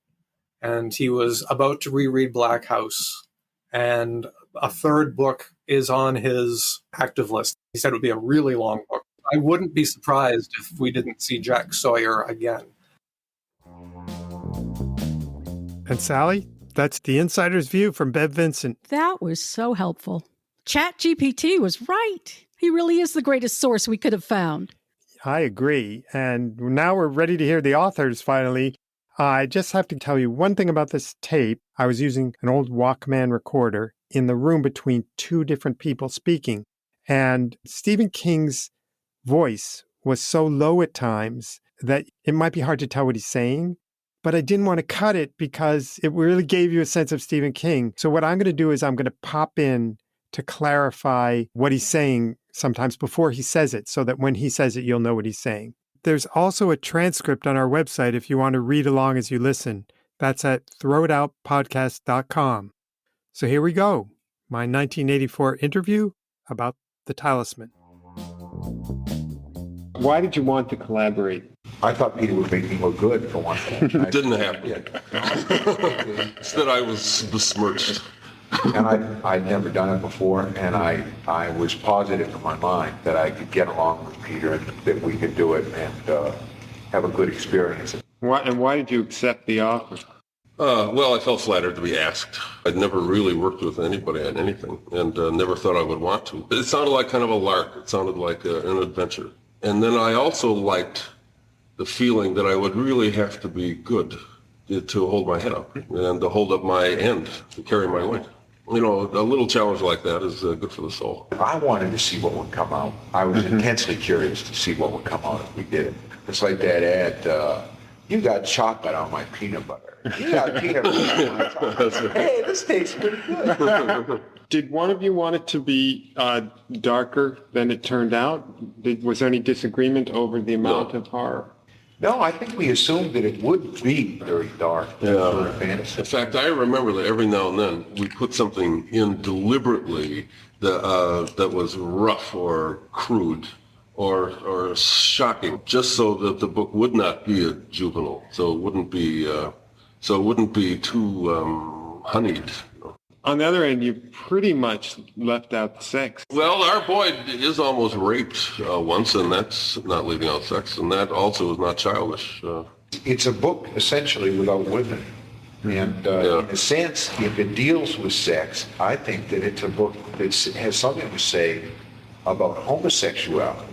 [SPEAKER 5] and he was about to reread Black House. And a third book is on his active list. He said it would be a really long book. I wouldn't be surprised if we didn't see Jack Sawyer again.
[SPEAKER 1] And Sally, that's the insider's view from Bev Vincent.
[SPEAKER 4] That was so helpful. ChatGPT was right. He really is the greatest source we could have found.
[SPEAKER 1] I agree. And now we're ready to hear the authors finally. I just have to tell you one thing about this tape. I was using an old Walkman recorder in the room between two different people speaking. And Stephen King's voice was so low at times that it might be hard to tell what he's saying. But I didn't want to cut it because it really gave you a sense of Stephen King. So what I'm going to do is I'm going to pop in to clarify what he's saying sometimes before he says it, so that when he says it, you'll know what he's saying. There's also a transcript on our website if you want to read along as you listen. That's at throwitoutpodcast.com. So here we go. My 1984 interview about the Talisman. Why did you want to collaborate?
[SPEAKER 2] I thought Peter would make me look good for one thing.
[SPEAKER 6] Didn't happen. Instead, I was besmirched.
[SPEAKER 2] And I'd never done it before, and I was positive in my mind that I could get along with Peter and that we could do it and have a good experience.
[SPEAKER 1] Why did you accept the offer?
[SPEAKER 6] Well, I felt flattered to be asked. I'd never really worked with anybody on anything and never thought I would want to. It sounded like kind of a lark. It sounded like an adventure. And then I also liked the feeling that I would really have to be good to hold my head up and to hold up my end, to carry my weight. You know, a little challenge like that is good for the soul.
[SPEAKER 2] I wanted to see what would come out. I was intensely curious to see what would come out if we did it. It's like that ad, you got chocolate on my peanut butter. You got peanut butter on my chocolate. Hey, this tastes pretty good.
[SPEAKER 1] Did one of you want it to be darker than it turned out? Was there any disagreement over the amount of horror?
[SPEAKER 2] No, I think we assumed that it would be very dark sort of fantasy.
[SPEAKER 6] In fact, I remember that every now and then we put something in deliberately that was rough or crude or shocking, just so that the book would not be a juvenile, so it wouldn't be too honeyed.
[SPEAKER 1] On the other end, you pretty much left out sex.
[SPEAKER 6] Well, our boy is almost raped once, and that's not leaving out sex, and that also is not childish.
[SPEAKER 2] It's a book essentially without women. And in a sense, if it deals with sex, I think that it's a book that has something to say about homosexuality.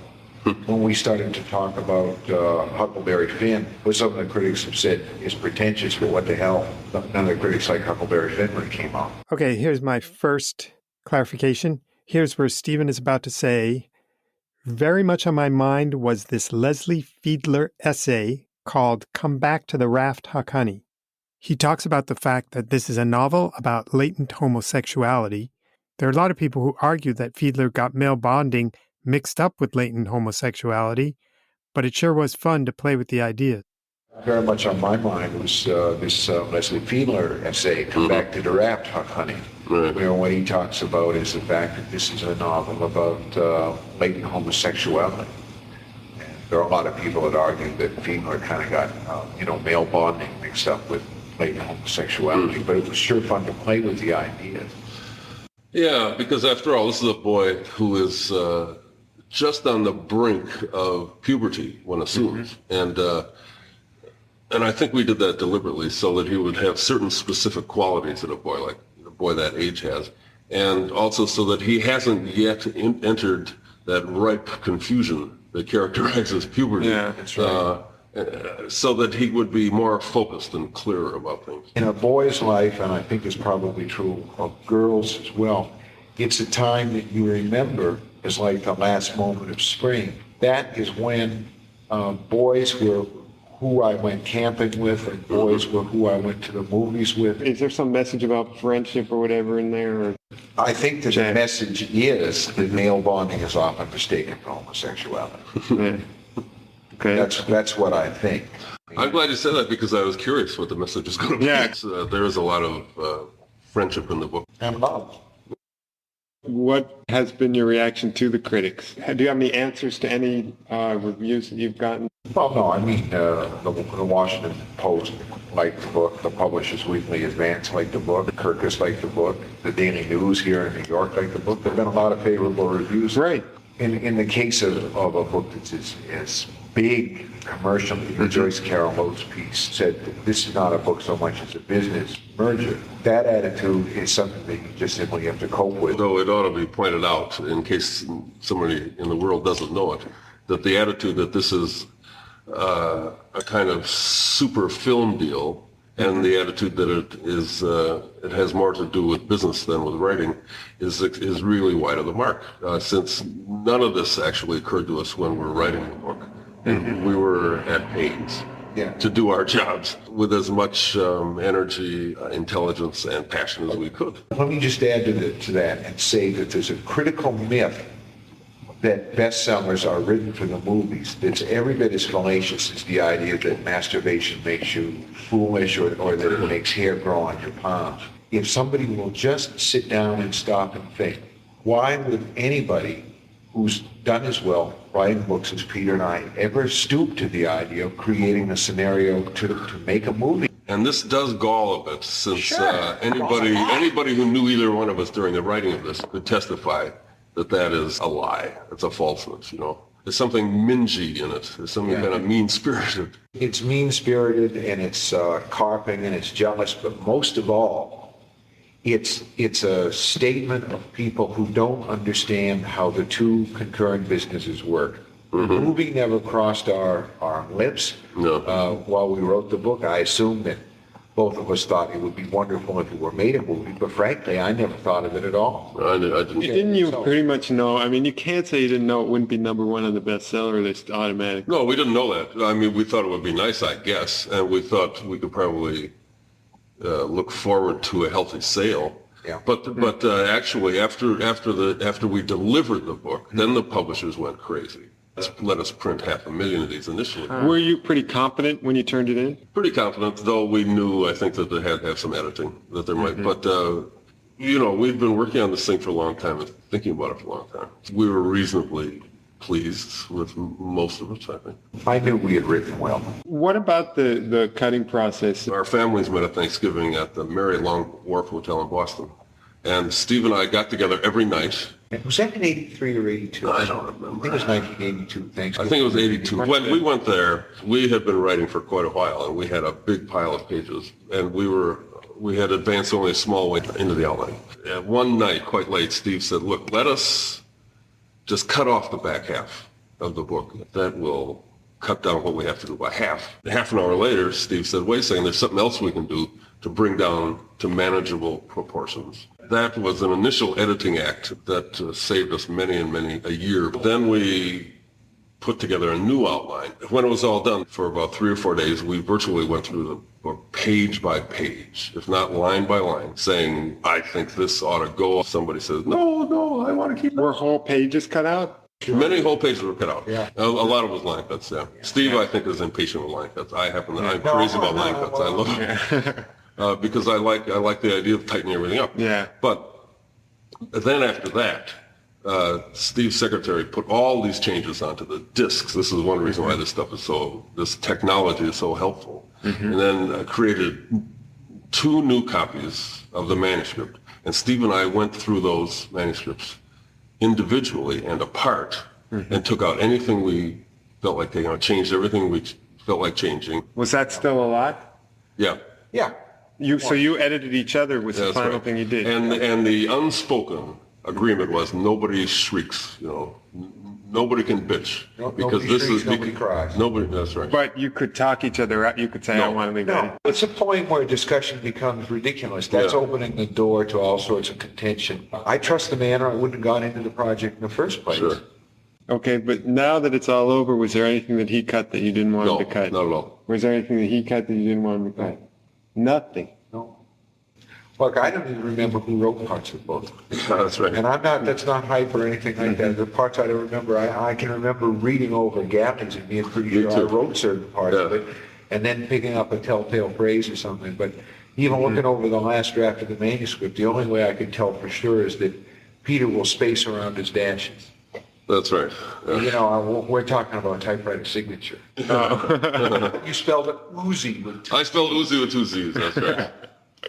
[SPEAKER 2] When we started to talk about Huckleberry Finn, what some of the critics have said is pretentious, but what the hell? None of the critics like Huckleberry Finn when it came out.
[SPEAKER 1] Okay, here's my first clarification. Here's where Stephen is about to say, very much on my mind was this Leslie Fiedler essay called Come Back to the Raft, Huck Honey. He talks about the fact that this is a novel about latent homosexuality. There are a lot of people who argue that Fiedler got male bonding mixed up with latent homosexuality, but it sure was fun to play with the idea.
[SPEAKER 2] Very much on my mind was this Leslie Fiedler essay, Come Back to the Raft, Huck Honey.
[SPEAKER 6] Right.
[SPEAKER 2] Where what he talks about is the fact that this is a novel about latent homosexuality. And there are a lot of people that argue that Fiedler kind of got, male bonding mixed up with latent homosexuality, but it was sure fun to play with the idea.
[SPEAKER 6] Yeah, because after all, this is a boy who is just on the brink of puberty, one assumes, and I think we did that deliberately so that he would have certain specific qualities that a boy that age has, and also so that he hasn't yet entered that ripe confusion that characterizes puberty.
[SPEAKER 1] Yeah,
[SPEAKER 2] that's right.
[SPEAKER 6] So that he would be more focused and clearer about things.
[SPEAKER 2] In a boy's life, and I think it's probably true of girls as well, it's a time that you remember as like the last moment of spring. That is when boys were who I went camping with, and boys were who I went to the movies with.
[SPEAKER 1] Is there some message about friendship or whatever in there? Or?
[SPEAKER 2] I think that the message is that male bonding is often mistaken for homosexuality.
[SPEAKER 1] Yeah. Okay.
[SPEAKER 2] That's what I think.
[SPEAKER 6] I'm glad you said that because I was curious what the message is going to be.
[SPEAKER 1] Yeah.
[SPEAKER 6] There is a lot of friendship in the book.
[SPEAKER 2] And love.
[SPEAKER 1] What has been your reaction to the critics? Do you have any answers to any reviews that you've gotten?
[SPEAKER 2] Well, no, I mean, the Washington Post liked the book, the Publishers Weekly Advance liked the book, Kirkus liked the book, the Daily News here in New York liked the book. There have been a lot of favorable reviews.
[SPEAKER 1] Right.
[SPEAKER 2] In the case of a book that's as big commercially, the Joyce Carol Oates piece said that this is not a book so much as a business merger. That attitude is something that you just simply have to cope with.
[SPEAKER 6] Though it ought to be pointed out, in case somebody in the world doesn't know it, that the attitude that this is a kind of super film deal, and the attitude that it has more to do with business than with writing is really wide of the mark, since none of this actually occurred to us when we were writing the book. And we were at pains to do our jobs with as much energy, intelligence, and passion as we could.
[SPEAKER 2] Let me just add to that and say that there's a critical myth that bestsellers are written for the movies that's every bit as fallacious as the idea that masturbation makes you foolish or that it makes hair grow on your palms. If somebody will just sit down and stop and think, why would anybody who's done as well writing books as Peter and I ever stoop to the idea of creating a scenario to make a movie?
[SPEAKER 6] And this does gall a bit, since anybody who knew either one of us during the writing of this could testify that is a lie. It's a falseness, There's something mingy in it. There's something kind of mean-spirited.
[SPEAKER 2] It's mean-spirited and it's carping and it's jealous, but most of all, it's a statement of people who don't understand how the two concurrent businesses work. The movie never crossed our lips while we wrote the book. I assume that both of us thought it would be wonderful if it were made a movie, but frankly, I never thought of it at all.
[SPEAKER 6] I didn't.
[SPEAKER 1] Didn't you pretty much know? I mean, you can't say you didn't know it wouldn't be number one on the bestseller list automatically.
[SPEAKER 6] No, we didn't know that. I mean, we thought it would be nice, I guess, and we thought we could probably look forward to a healthy sale.
[SPEAKER 2] Yeah.
[SPEAKER 6] But actually, after we delivered the book, then the publishers went crazy. Let us print 500,000 of these initially.
[SPEAKER 1] Were you pretty confident when you turned it in?
[SPEAKER 6] Pretty confident, though we knew, I think, that they had to have some editing, that there might, but, we'd been working on this thing for a long time and thinking about it for a long time. We were reasonably pleased with most of it, I think.
[SPEAKER 2] I knew we had written well.
[SPEAKER 1] What about the cutting process?
[SPEAKER 6] Our families met at Thanksgiving at the Mary Long Wharf Hotel in Boston. And Steve and I got together every night.
[SPEAKER 2] Was that in 83 or 82?
[SPEAKER 6] I don't remember.
[SPEAKER 2] I think it was 1982, Thanksgiving.
[SPEAKER 6] I think it was 82. When we went there, we had been writing for quite a while, and we had a big pile of pages, and we had advanced only a small way into the outline. And one night, quite late, Steve said, look, let us just cut off the back half of the book. That will cut down what we have to do by half. Half an hour later, Steve said, wait a second, there's something else we can do to bring down to manageable proportions. That was an initial editing act that saved us many a year. Then we put together a new outline. When it was all done, for about 3 or 4 days, we virtually went through the book page by page, if not line by line, saying, I think this ought to go. Somebody says, no, I want to keep it.
[SPEAKER 1] Were whole pages cut out?
[SPEAKER 6] Many whole pages were cut out.
[SPEAKER 2] Yeah.
[SPEAKER 6] A lot of it was line cuts, yeah. Steve, I think, is impatient with line cuts. I'm crazy about line cuts. I love it. Because I like the idea of tightening everything up.
[SPEAKER 1] Yeah.
[SPEAKER 6] But then after that, Steve's secretary put all these changes onto the discs. This is one reason why this technology is so helpful. And then created 2 new copies of the manuscript. And Steve and I went through those manuscripts individually and apart and took out anything we felt like taking out, changed everything we felt like changing.
[SPEAKER 1] Was that still a lot?
[SPEAKER 6] Yeah.
[SPEAKER 2] Yeah.
[SPEAKER 1] So you edited each other was the
[SPEAKER 6] That's
[SPEAKER 1] final
[SPEAKER 6] right.
[SPEAKER 1] thing you did.
[SPEAKER 6] And the unspoken agreement was nobody shrieks, nobody can bitch.
[SPEAKER 2] Nobody shrieks, nobody cries.
[SPEAKER 6] Nobody, that's right.
[SPEAKER 1] But you could talk each other out. You could say, I want to leave
[SPEAKER 2] No,
[SPEAKER 1] that.
[SPEAKER 2] it's a point where discussion becomes ridiculous. That's
[SPEAKER 6] Yeah.
[SPEAKER 2] opening the door to all sorts of contention. I trust the man or I wouldn't have gone into the project in the first place.
[SPEAKER 6] Sure.
[SPEAKER 1] Okay, but now that it's all over, was there anything that he cut that you didn't want
[SPEAKER 6] No,
[SPEAKER 1] him to cut?
[SPEAKER 6] not at all.
[SPEAKER 1] Was there anything that he cut that you didn't want him to cut? Nothing.
[SPEAKER 2] No. Look, I don't even remember who wrote parts of the book.
[SPEAKER 6] That's right.
[SPEAKER 2] And that's not hype or anything like that. The parts I don't remember, I can remember reading over Gatling's and being pretty
[SPEAKER 6] Me
[SPEAKER 2] sure I
[SPEAKER 6] too.
[SPEAKER 2] wrote certain parts of
[SPEAKER 6] Yeah.
[SPEAKER 2] it, and then picking up a telltale phrase or something. But even looking over the last draft of the manuscript, the only way I could tell for sure is that Peter will space around his dashes.
[SPEAKER 6] That's right. Yeah.
[SPEAKER 2] We're talking about typewriter signature. You spelled it Uzi with two
[SPEAKER 6] I spelled Uzi with 2 Z's, that's right.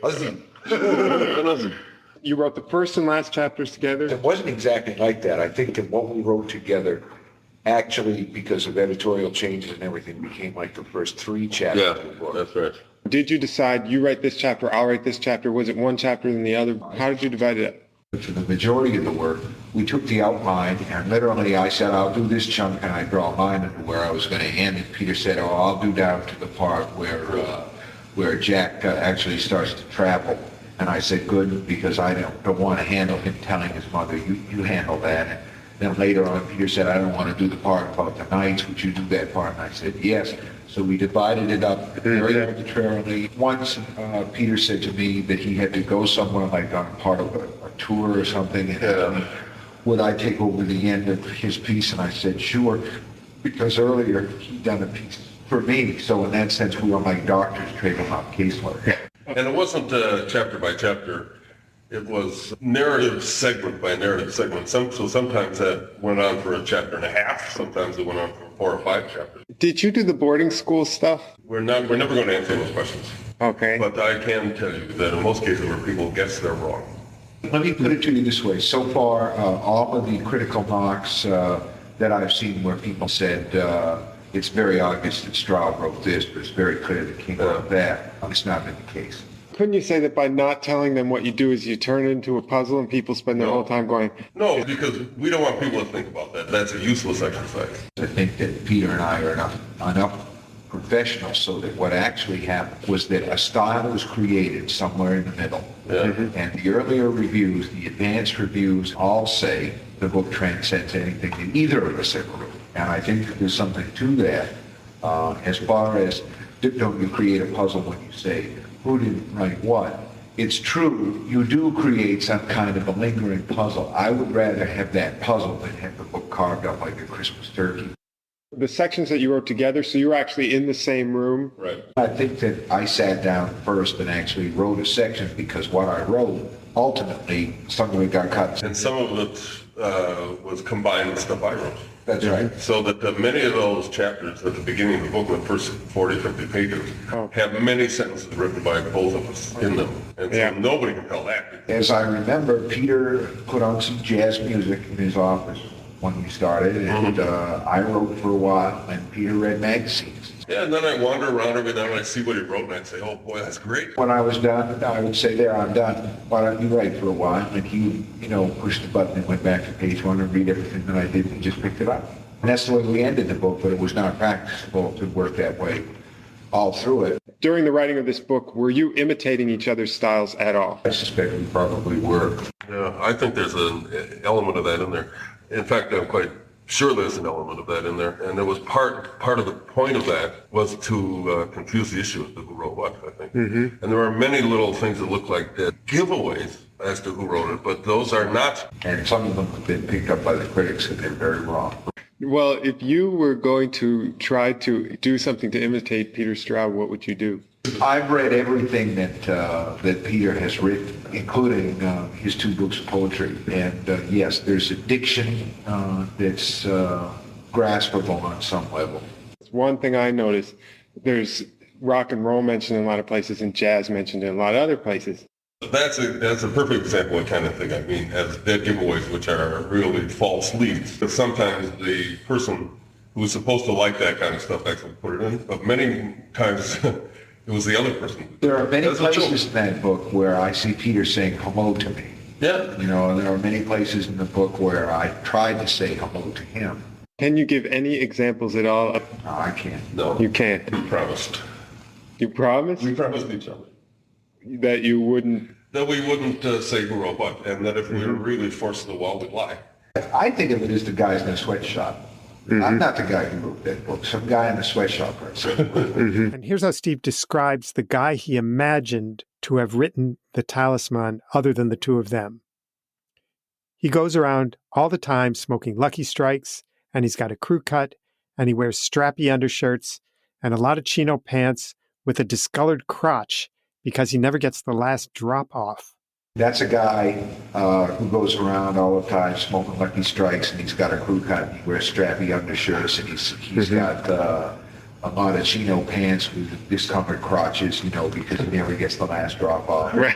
[SPEAKER 2] Uzi.
[SPEAKER 1] You wrote the first and last chapters together?
[SPEAKER 2] It wasn't exactly like that. I think that what we wrote together, actually, because of editorial changes and everything, became like the first 3 chapters
[SPEAKER 6] Yeah,
[SPEAKER 2] of the book.
[SPEAKER 6] that's right.
[SPEAKER 1] Did you decide, you write this chapter, I'll write this chapter? Was it one chapter than the other? How did you divide it up?
[SPEAKER 2] For the majority of the work, we took the outline and literally I said, I'll do this chunk, and I draw a line into where I was going to end it. Peter said, oh, I'll do down to the part where Jack actually starts to travel. And I said, good, because I don't want to handle him telling his mother, you handle that. And then later on, Peter said, I don't want to do the part about the knights, would you do that part? And I said, yes. So we divided it up very arbitrarily. Once Peter said to me that he had to go somewhere, like on part of a tour or something, and asked me, would I take over the end of his piece? And I said, sure, because earlier he'd done a piece for me. So in that sense, we were like doctors trading off casework.
[SPEAKER 6] And it wasn't chapter by chapter. It was narrative segment by narrative segment. So sometimes that went on for a chapter and a half. Sometimes it went on for 4 or 5 chapters.
[SPEAKER 1] Did you do the boarding school stuff?
[SPEAKER 6] We're never going to answer those questions.
[SPEAKER 1] Okay.
[SPEAKER 6] But I can tell you that in most cases where people guess they're wrong.
[SPEAKER 2] Let me put it to you this way. So far, all of the critical knocks that I've seen where people said, it's very obvious that Straub wrote this, but it's very clear that King wrote that. It's not been the case.
[SPEAKER 1] Couldn't you say that by not telling them what you do is you turn it into a puzzle and people spend their whole time going,
[SPEAKER 6] No, because we don't want people to think about that. That's a useless exercise.
[SPEAKER 2] I think that Peter and I are enough professionals so that what actually happened was that a style was created somewhere in the middle.
[SPEAKER 6] Yeah.
[SPEAKER 2] And the earlier reviews, the advanced reviews, all say the book transcends anything that either of us ever wrote. And I think that there's something to that as far as don't you create a puzzle when you say, who didn't write what? It's true, you do create some kind of a lingering puzzle. I would rather have that puzzle than have the book carved up like a Christmas turkey.
[SPEAKER 1] The sections that you wrote together, so you were actually in the same room?
[SPEAKER 6] Right.
[SPEAKER 2] I think that I sat down first and actually wrote a section because what I wrote, ultimately, some of it got cut.
[SPEAKER 6] And some of it was combined with stuff I wrote.
[SPEAKER 2] That's right.
[SPEAKER 6] So that many of those chapters at the beginning of the book, the first 40, 50 pages, have many sentences written by both of us in them. And so nobody can tell that.
[SPEAKER 2] As I remember, Peter put on some jazz music in his office when we started, and I wrote for a while, and Peter read magazines.
[SPEAKER 6] Yeah, and then I wander around every now and I see what he wrote, and I'd say, oh boy, that's great.
[SPEAKER 2] When I was done, I would say, there, I'm done. Why don't you write for a while? And he, pushed the button and went back to page one and read everything that I did and just picked it up. And that's the way we ended the book, but it was not practicable to work that way all through it.
[SPEAKER 1] During the writing of this book, were you imitating each other's styles at all?
[SPEAKER 2] I suspect we probably were.
[SPEAKER 6] Yeah, I think there's an element of that in there. In fact, I'm quite sure there's an element of that in there. And it was part of the point of that was to confuse the issue as to who wrote what, I think. And there are many little things that look like giveaways as to who wrote it, but those are not.
[SPEAKER 2] And some of them have been picked up by the critics and they're very wrong.
[SPEAKER 1] Well, if you were going to try to do something to imitate Peter Straub, what would you do?
[SPEAKER 2] I've read everything that Peter has written, including his 2 books of poetry. And yes, there's a diction that's graspable on some level.
[SPEAKER 1] One thing I noticed, there's rock and roll mentioned in a lot of places and jazz mentioned in a lot of other places.
[SPEAKER 6] That's a perfect example of the kind of thing I mean as dead giveaways, which are really false leads. But sometimes the person who's supposed to like that kind of stuff actually put it in, but many times it was the other person.
[SPEAKER 2] There are many places in that book where I see Peter saying hello to me.
[SPEAKER 6] Yeah.
[SPEAKER 2] And there are many places in the book where I tried to say hello to him.
[SPEAKER 1] Can you give any examples at all?
[SPEAKER 2] No, I can't.
[SPEAKER 6] No.
[SPEAKER 1] You can't.
[SPEAKER 6] We promised.
[SPEAKER 1] You promised?
[SPEAKER 6] We promised each other.
[SPEAKER 1] That you wouldn't?
[SPEAKER 6] That we wouldn't say who wrote what, and that if we were really forced to the wall, we'd lie.
[SPEAKER 2] I think of it as the guys in a sweatshop. I'm not the guy who wrote that book. Some guy in a sweatshop wrote it.
[SPEAKER 1] And here's how Steve describes the guy he imagined to have written the Talisman other than the 2 of them. He goes around all the time smoking Lucky Strikes, and he's got a crew cut, and he wears strappy undershirts and a lot of chino pants with a discolored crotch because he never gets the last drop off.
[SPEAKER 2] That's a guy who goes around all the time smoking Lucky Strikes, and he's got a crew cut, and he wears strappy undershirts, and he's got a lot of chino pants with discolored crotches, because he never gets the last drop off.
[SPEAKER 1] Right.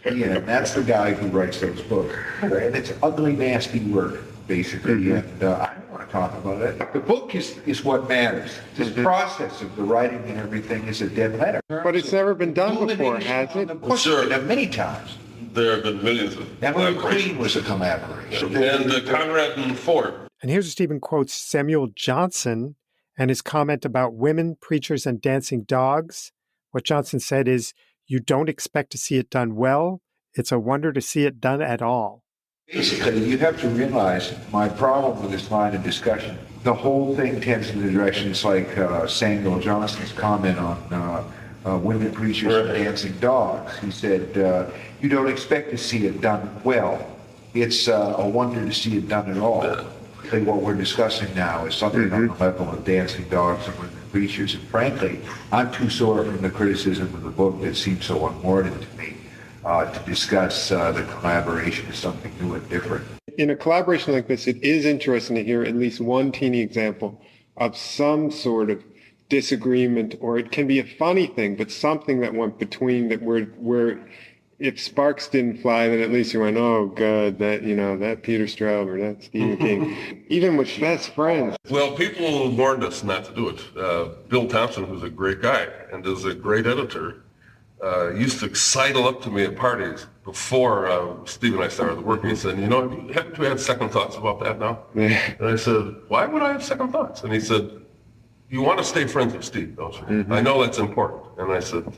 [SPEAKER 2] Yeah, and that's the guy who writes those books. And it's ugly, nasty work, basically, and I don't want to talk about it. The book is what matters. This process of the writing and everything is a dead letter.
[SPEAKER 1] But it's never been done before, has it?
[SPEAKER 2] Sure. Many times.
[SPEAKER 6] There have been millions of
[SPEAKER 2] That one Queen was a collaboration.
[SPEAKER 6] And Conrad and Ford.
[SPEAKER 1] And here's where Stephen quotes Samuel Johnson and his comment about women, preachers, and dancing dogs. What Johnson said is, you don't expect to see it done well. It's a wonder to see it done at all.
[SPEAKER 2] Basically, you have to realize my problem with this line of discussion. The whole thing tends in the direction, it's like Samuel Johnson's comment on women, preachers, and dancing dogs. He said, you don't expect to see it done well. It's a wonder to see it done at all. I think what we're discussing now is something on the level of dancing dogs and women preachers. And frankly, I'm too sore from the criticism of the book that seems so unwarranted to me to discuss the collaboration as something new and different.
[SPEAKER 1] In a collaboration like this, it is interesting to hear at least one teeny example of some sort of disagreement, or it can be a funny thing, but something that went between that where if sparks didn't fly, then at least you went, oh God, that Peter Straub or that Stephen King, even with best friends.
[SPEAKER 6] Well, people warned us not to do it. Bill Thompson, who's a great guy and is a great editor, used to sidle up to me at parties before Steve and I started working. He said, haven't you had second thoughts about that now?
[SPEAKER 1] Yeah.
[SPEAKER 6] And I said, why would I have second thoughts? And he said, you want to stay friends with Steve, don't you? I know that's important. And I said,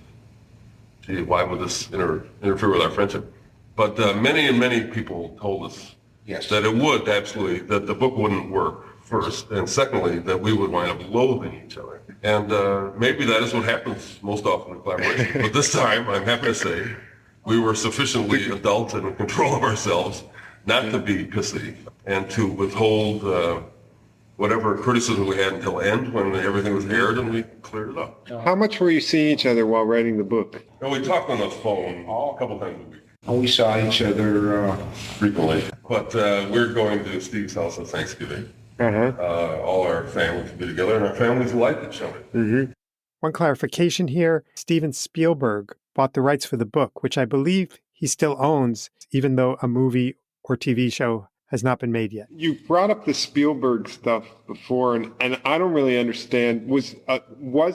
[SPEAKER 6] gee, why would this interfere with our friendship? But many people told us that it would absolutely, that the book wouldn't work first, and secondly, that we would wind up loathing each other. And maybe that is what happens most often in collaboration. But this time, I'm happy to say, we were sufficiently adult and in control of ourselves not to be pissy and to withhold whatever criticism we had until end when everything was aired and we cleared it up.
[SPEAKER 1] How much were you seeing each other while writing the book?
[SPEAKER 6] And we talked on the phone a couple times a week.
[SPEAKER 2] And we saw each other
[SPEAKER 6] Frequently. But we're going to Steve's house at Thanksgiving. All our families will be together, and our families like each other.
[SPEAKER 1] One clarification here, Steven Spielberg bought the rights for the book, which I believe he still owns, even though a movie or TV show has not been made yet. You brought up the Spielberg stuff before, and I don't really understand. Was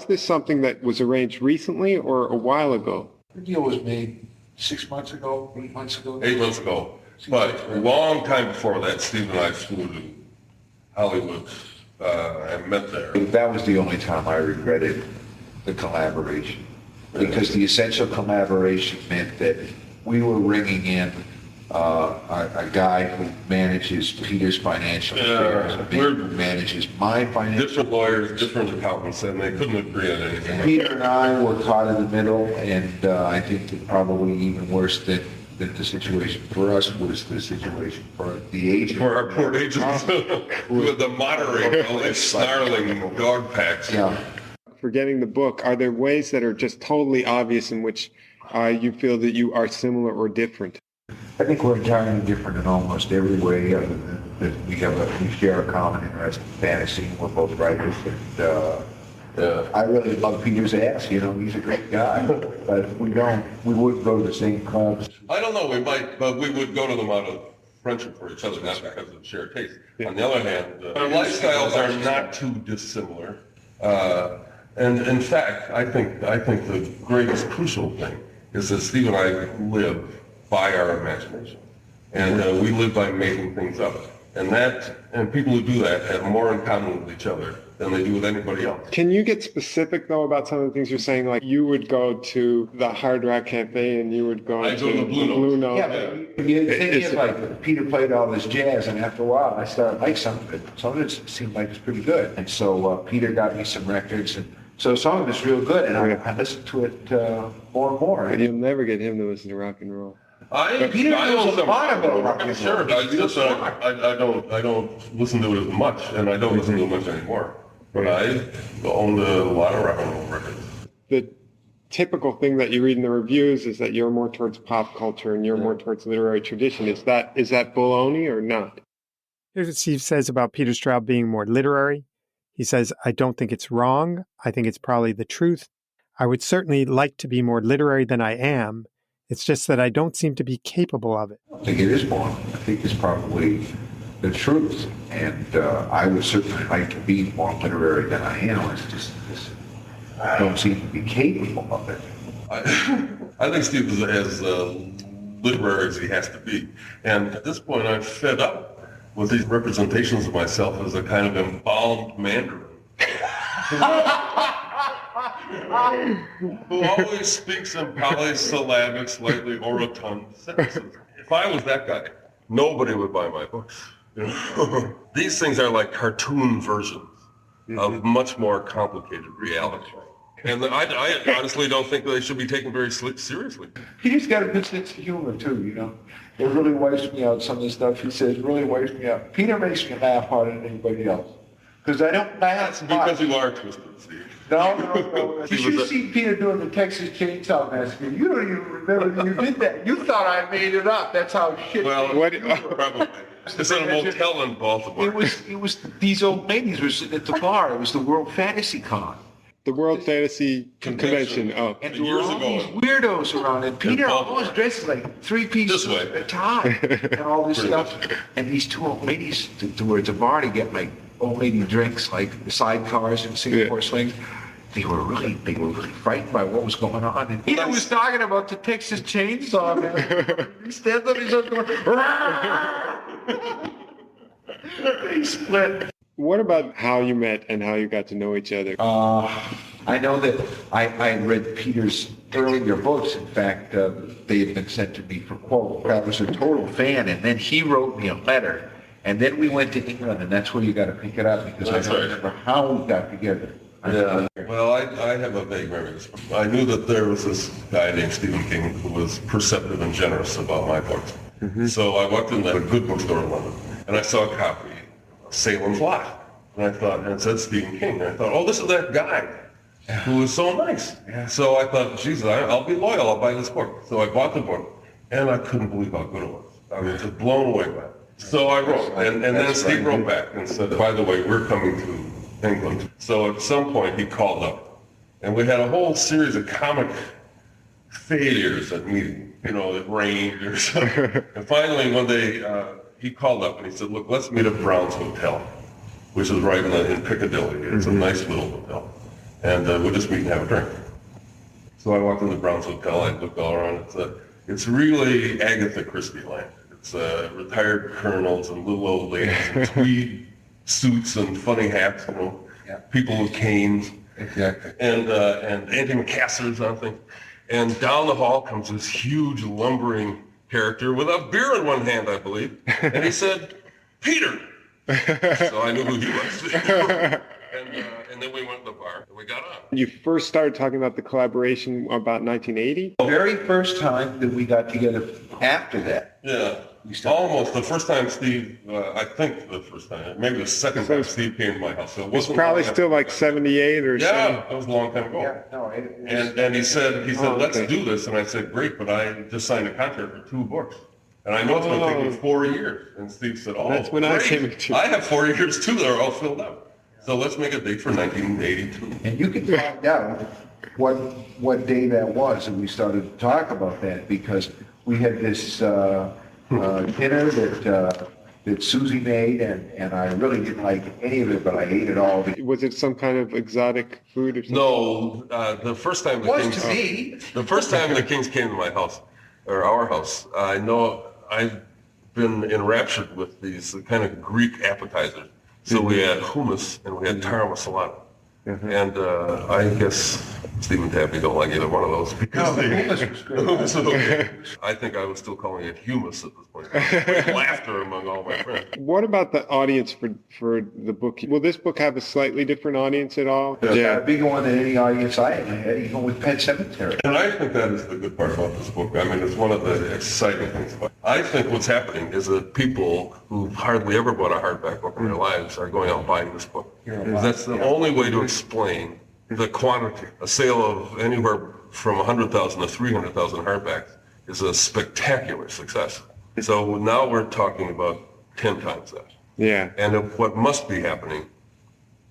[SPEAKER 1] this something that was arranged recently or a while ago?
[SPEAKER 2] The deal was made 6 months ago, 8 months ago.
[SPEAKER 6] 8 months ago. But a long time before that, Steve and I flew to Hollywood and met there.
[SPEAKER 2] That was the only time I regretted the collaboration, because the essential collaboration meant that we were ringing in a guy who manages Peter's financial affairs, who manages my financial.
[SPEAKER 6] Different lawyers, different accountants, and they couldn't agree on anything.
[SPEAKER 2] Peter and I were caught in the middle, and I think that probably even worse than the situation for us was the situation for the agent.
[SPEAKER 6] For our poor agents, with the moderator, all these snarling dog packs.
[SPEAKER 2] Yeah.
[SPEAKER 1] Forgetting the book, are there ways that are just totally obvious in which you feel that you are similar or different?
[SPEAKER 2] I think we're entirely different in almost every way, other than that we share a common interest in fantasy. We're both writers, and I really love Peter's ass. He's a great guy, but we wouldn't go to the same clubs.
[SPEAKER 6] I don't know, we might, but we would go to them out of friendship for each other, not because of shared taste. On the other hand, our lifestyles are not too dissimilar. And in fact, I think the greatest crucial thing is that Steve and I live by our imagination, and we live by making things up. And people who do that have more in common with each other than they do with anybody else.
[SPEAKER 1] Can you get specific, though, about some of the things you're saying? Like you would go to the Hard Rock Cafe and you would go to
[SPEAKER 6] the Blue Note.
[SPEAKER 2] Yeah, but the thing is, like, Peter played all this jazz, and after a while, I started to like some of it. Some of it seemed like it's pretty good. And so Peter got me some records, and so some of it's real good, and I listened to it more and more.
[SPEAKER 1] And you'll never get him to listen to rock and roll.
[SPEAKER 2] Peter knows a lot about rock and roll.
[SPEAKER 6] Sure, but I don't listen to it as much, and I don't listen to it much anymore. But I own a lot of rock and roll records.
[SPEAKER 1] The typical thing that you read in the reviews is that you're more towards pop culture and you're more towards literary tradition. Is that baloney or not? Here's what Steve says about Peter Straub being more literary. He says, I don't think it's wrong. I think it's probably the truth. I would certainly like to be more literary than I am. It's just that I don't seem to be capable of it.
[SPEAKER 2] I think it is wrong. I think it's probably the truth. And I would certainly like to be more literary than I am. It's just I don't seem to be capable of it.
[SPEAKER 6] I think Steve is as literary as he has to be. And at this point, I'm fed up with these representations of myself as a kind of embalmed Mandarin. Who always speaks in polysyllabic, slightly orotund sentences. If I was that guy, nobody would buy my books. These things are like cartoon versions of much more complicated reality. And I honestly don't think they should be taken very seriously.
[SPEAKER 2] Peter's got a good sense of humor, too, It really wipes me out, some of the stuff he says really wipes me out. Peter makes me laugh harder than anybody else. Because I don't laugh
[SPEAKER 6] because you are twisted, Steve.
[SPEAKER 2] No. You should have seen Peter doing the Texas Chainsaw Massacre. You don't even remember that you did that. You thought I made it up. That's how shit.
[SPEAKER 6] Well, probably. It's in a motel in Baltimore.
[SPEAKER 2] It was these old ladies were sitting at the bar. It was the World Fantasy Con.
[SPEAKER 1] The World Fantasy Convention. Oh.
[SPEAKER 2] And there were all these weirdos around, and Peter always dresses like three-piece tie and all this stuff. And these two old ladies were at the bar to get like old lady drinks, like sidecars and Singapore slings. They were really frightened by what was going on. And Peter was talking about the Texas Chainsaw Man. He stands up, he's going, they split.
[SPEAKER 1] What about how you met and how you got to know each other?
[SPEAKER 2] I know that I read Peter's earlier books. In fact, they had been sent to me for quote. I was a total fan, and then he wrote me a letter. And then we went to England, and that's where you got to pick it up, because I don't remember how we got together.
[SPEAKER 6] Yeah. Well, I have a vague memory. I knew that there was this guy named Stephen King who was perceptive and generous about my books. So I walked into a good bookstore in London, and I saw a copy of Salem's Lot. And I thought, and it said Stephen King. And I thought, oh, this is that guy who was so nice. So I thought, Jesus, I'll be loyal. I'll buy this book. So I bought the book, and I couldn't believe how good it was. I was just blown away by it. So I wrote, and then Steve wrote back and said, by the way, we're coming to England. So at some point he called up, and we had a whole series of comic failures at meeting. You know, it rained or something. And finally one day he called up and he said, look, let's meet at Brown's Hotel, which is right in Piccadilly. It's a nice little hotel. And we'll just meet and have a drink. So I walked into Brown's Hotel, I looked all around. It's really Agatha Christie land. It's retired colonels and little old ladies in tweed suits and funny hats, you know, people with canes.
[SPEAKER 2] Exactly.
[SPEAKER 6] And antimacassars on things. And down the hall comes this huge lumbering character with a beer in one hand, I believe. And he said, Peter. So I knew who he was. And then we went to the bar and we got on.
[SPEAKER 1] You first started talking about the collaboration about 1980?
[SPEAKER 2] The very first time that we got together after that.
[SPEAKER 6] Yeah, almost. The first time Steve, I think the first time, maybe the second time Steve came to my house. So it
[SPEAKER 1] was probably still like 78 or something.
[SPEAKER 6] Yeah, that was a long time ago.
[SPEAKER 2] Yeah, no,
[SPEAKER 6] and he said, let's do this. And I said, great, but I just signed a contract for 2 books. And I know it's going to take me 4 years. And Steve said, oh,
[SPEAKER 1] that's when
[SPEAKER 6] great.
[SPEAKER 1] I came into.
[SPEAKER 6] I have 4 years too. They're all filled up. So let's make a date for 1982.
[SPEAKER 2] And you can find out what day that was, and we started to talk about that because we had this dinner that Susie made, and I really didn't like any of it, but I ate it all.
[SPEAKER 1] Was it some kind of exotic food or something?
[SPEAKER 6] No, the first time the Kings came to my house, or our house, I know I've been enraptured with these kind of Greek appetizers. So we had hummus and we had tara masala. And I guess Steve and Tappy don't like either one of those because
[SPEAKER 2] the hummus was great.
[SPEAKER 6] Hummus was okay. I think I was still calling it humus at this point. Great laughter among all my friends.
[SPEAKER 1] What about the audience for the book? Will this book have a slightly different audience at all?
[SPEAKER 2] Yeah, a bigger one than any audience I had, even with Pet Sematary.
[SPEAKER 6] And I think that is the good part about this book. I mean, it's one of the exciting things about it. I think what's happening is that people who hardly ever bought a hardback book in their lives are going out and buying this book. That's the only way to explain the quantity. A sale of anywhere from 100,000 to 300,000 hardbacks is a spectacular success. So now we're talking about 10 times that.
[SPEAKER 1] Yeah.
[SPEAKER 6] And what must be happening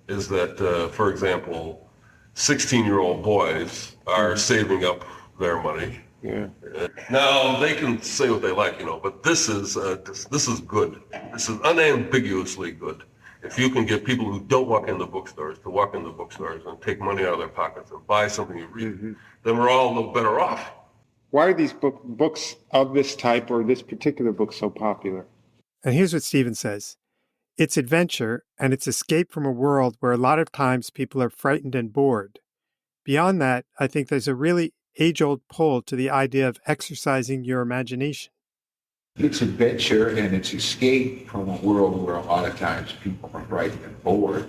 [SPEAKER 6] is that, for example, 16-year-old boys are saving up their money.
[SPEAKER 1] Yeah.
[SPEAKER 6] Now they can say what they like, you know, but this is good. This is unambiguously good. If you can get people who don't walk into bookstores to walk into bookstores and take money out of their pockets and buy something you read, then we're all a little better off.
[SPEAKER 1] Why are these books of this type or this particular book so popular?
[SPEAKER 7] And here's what Stephen says. It's adventure, and it's escape from a world where a lot of times people are frightened and bored. Beyond that, I think there's a really age-old pull to the idea of exercising your imagination.
[SPEAKER 2] It's adventure and it's escape from a world where a lot of times people are frightened and bored.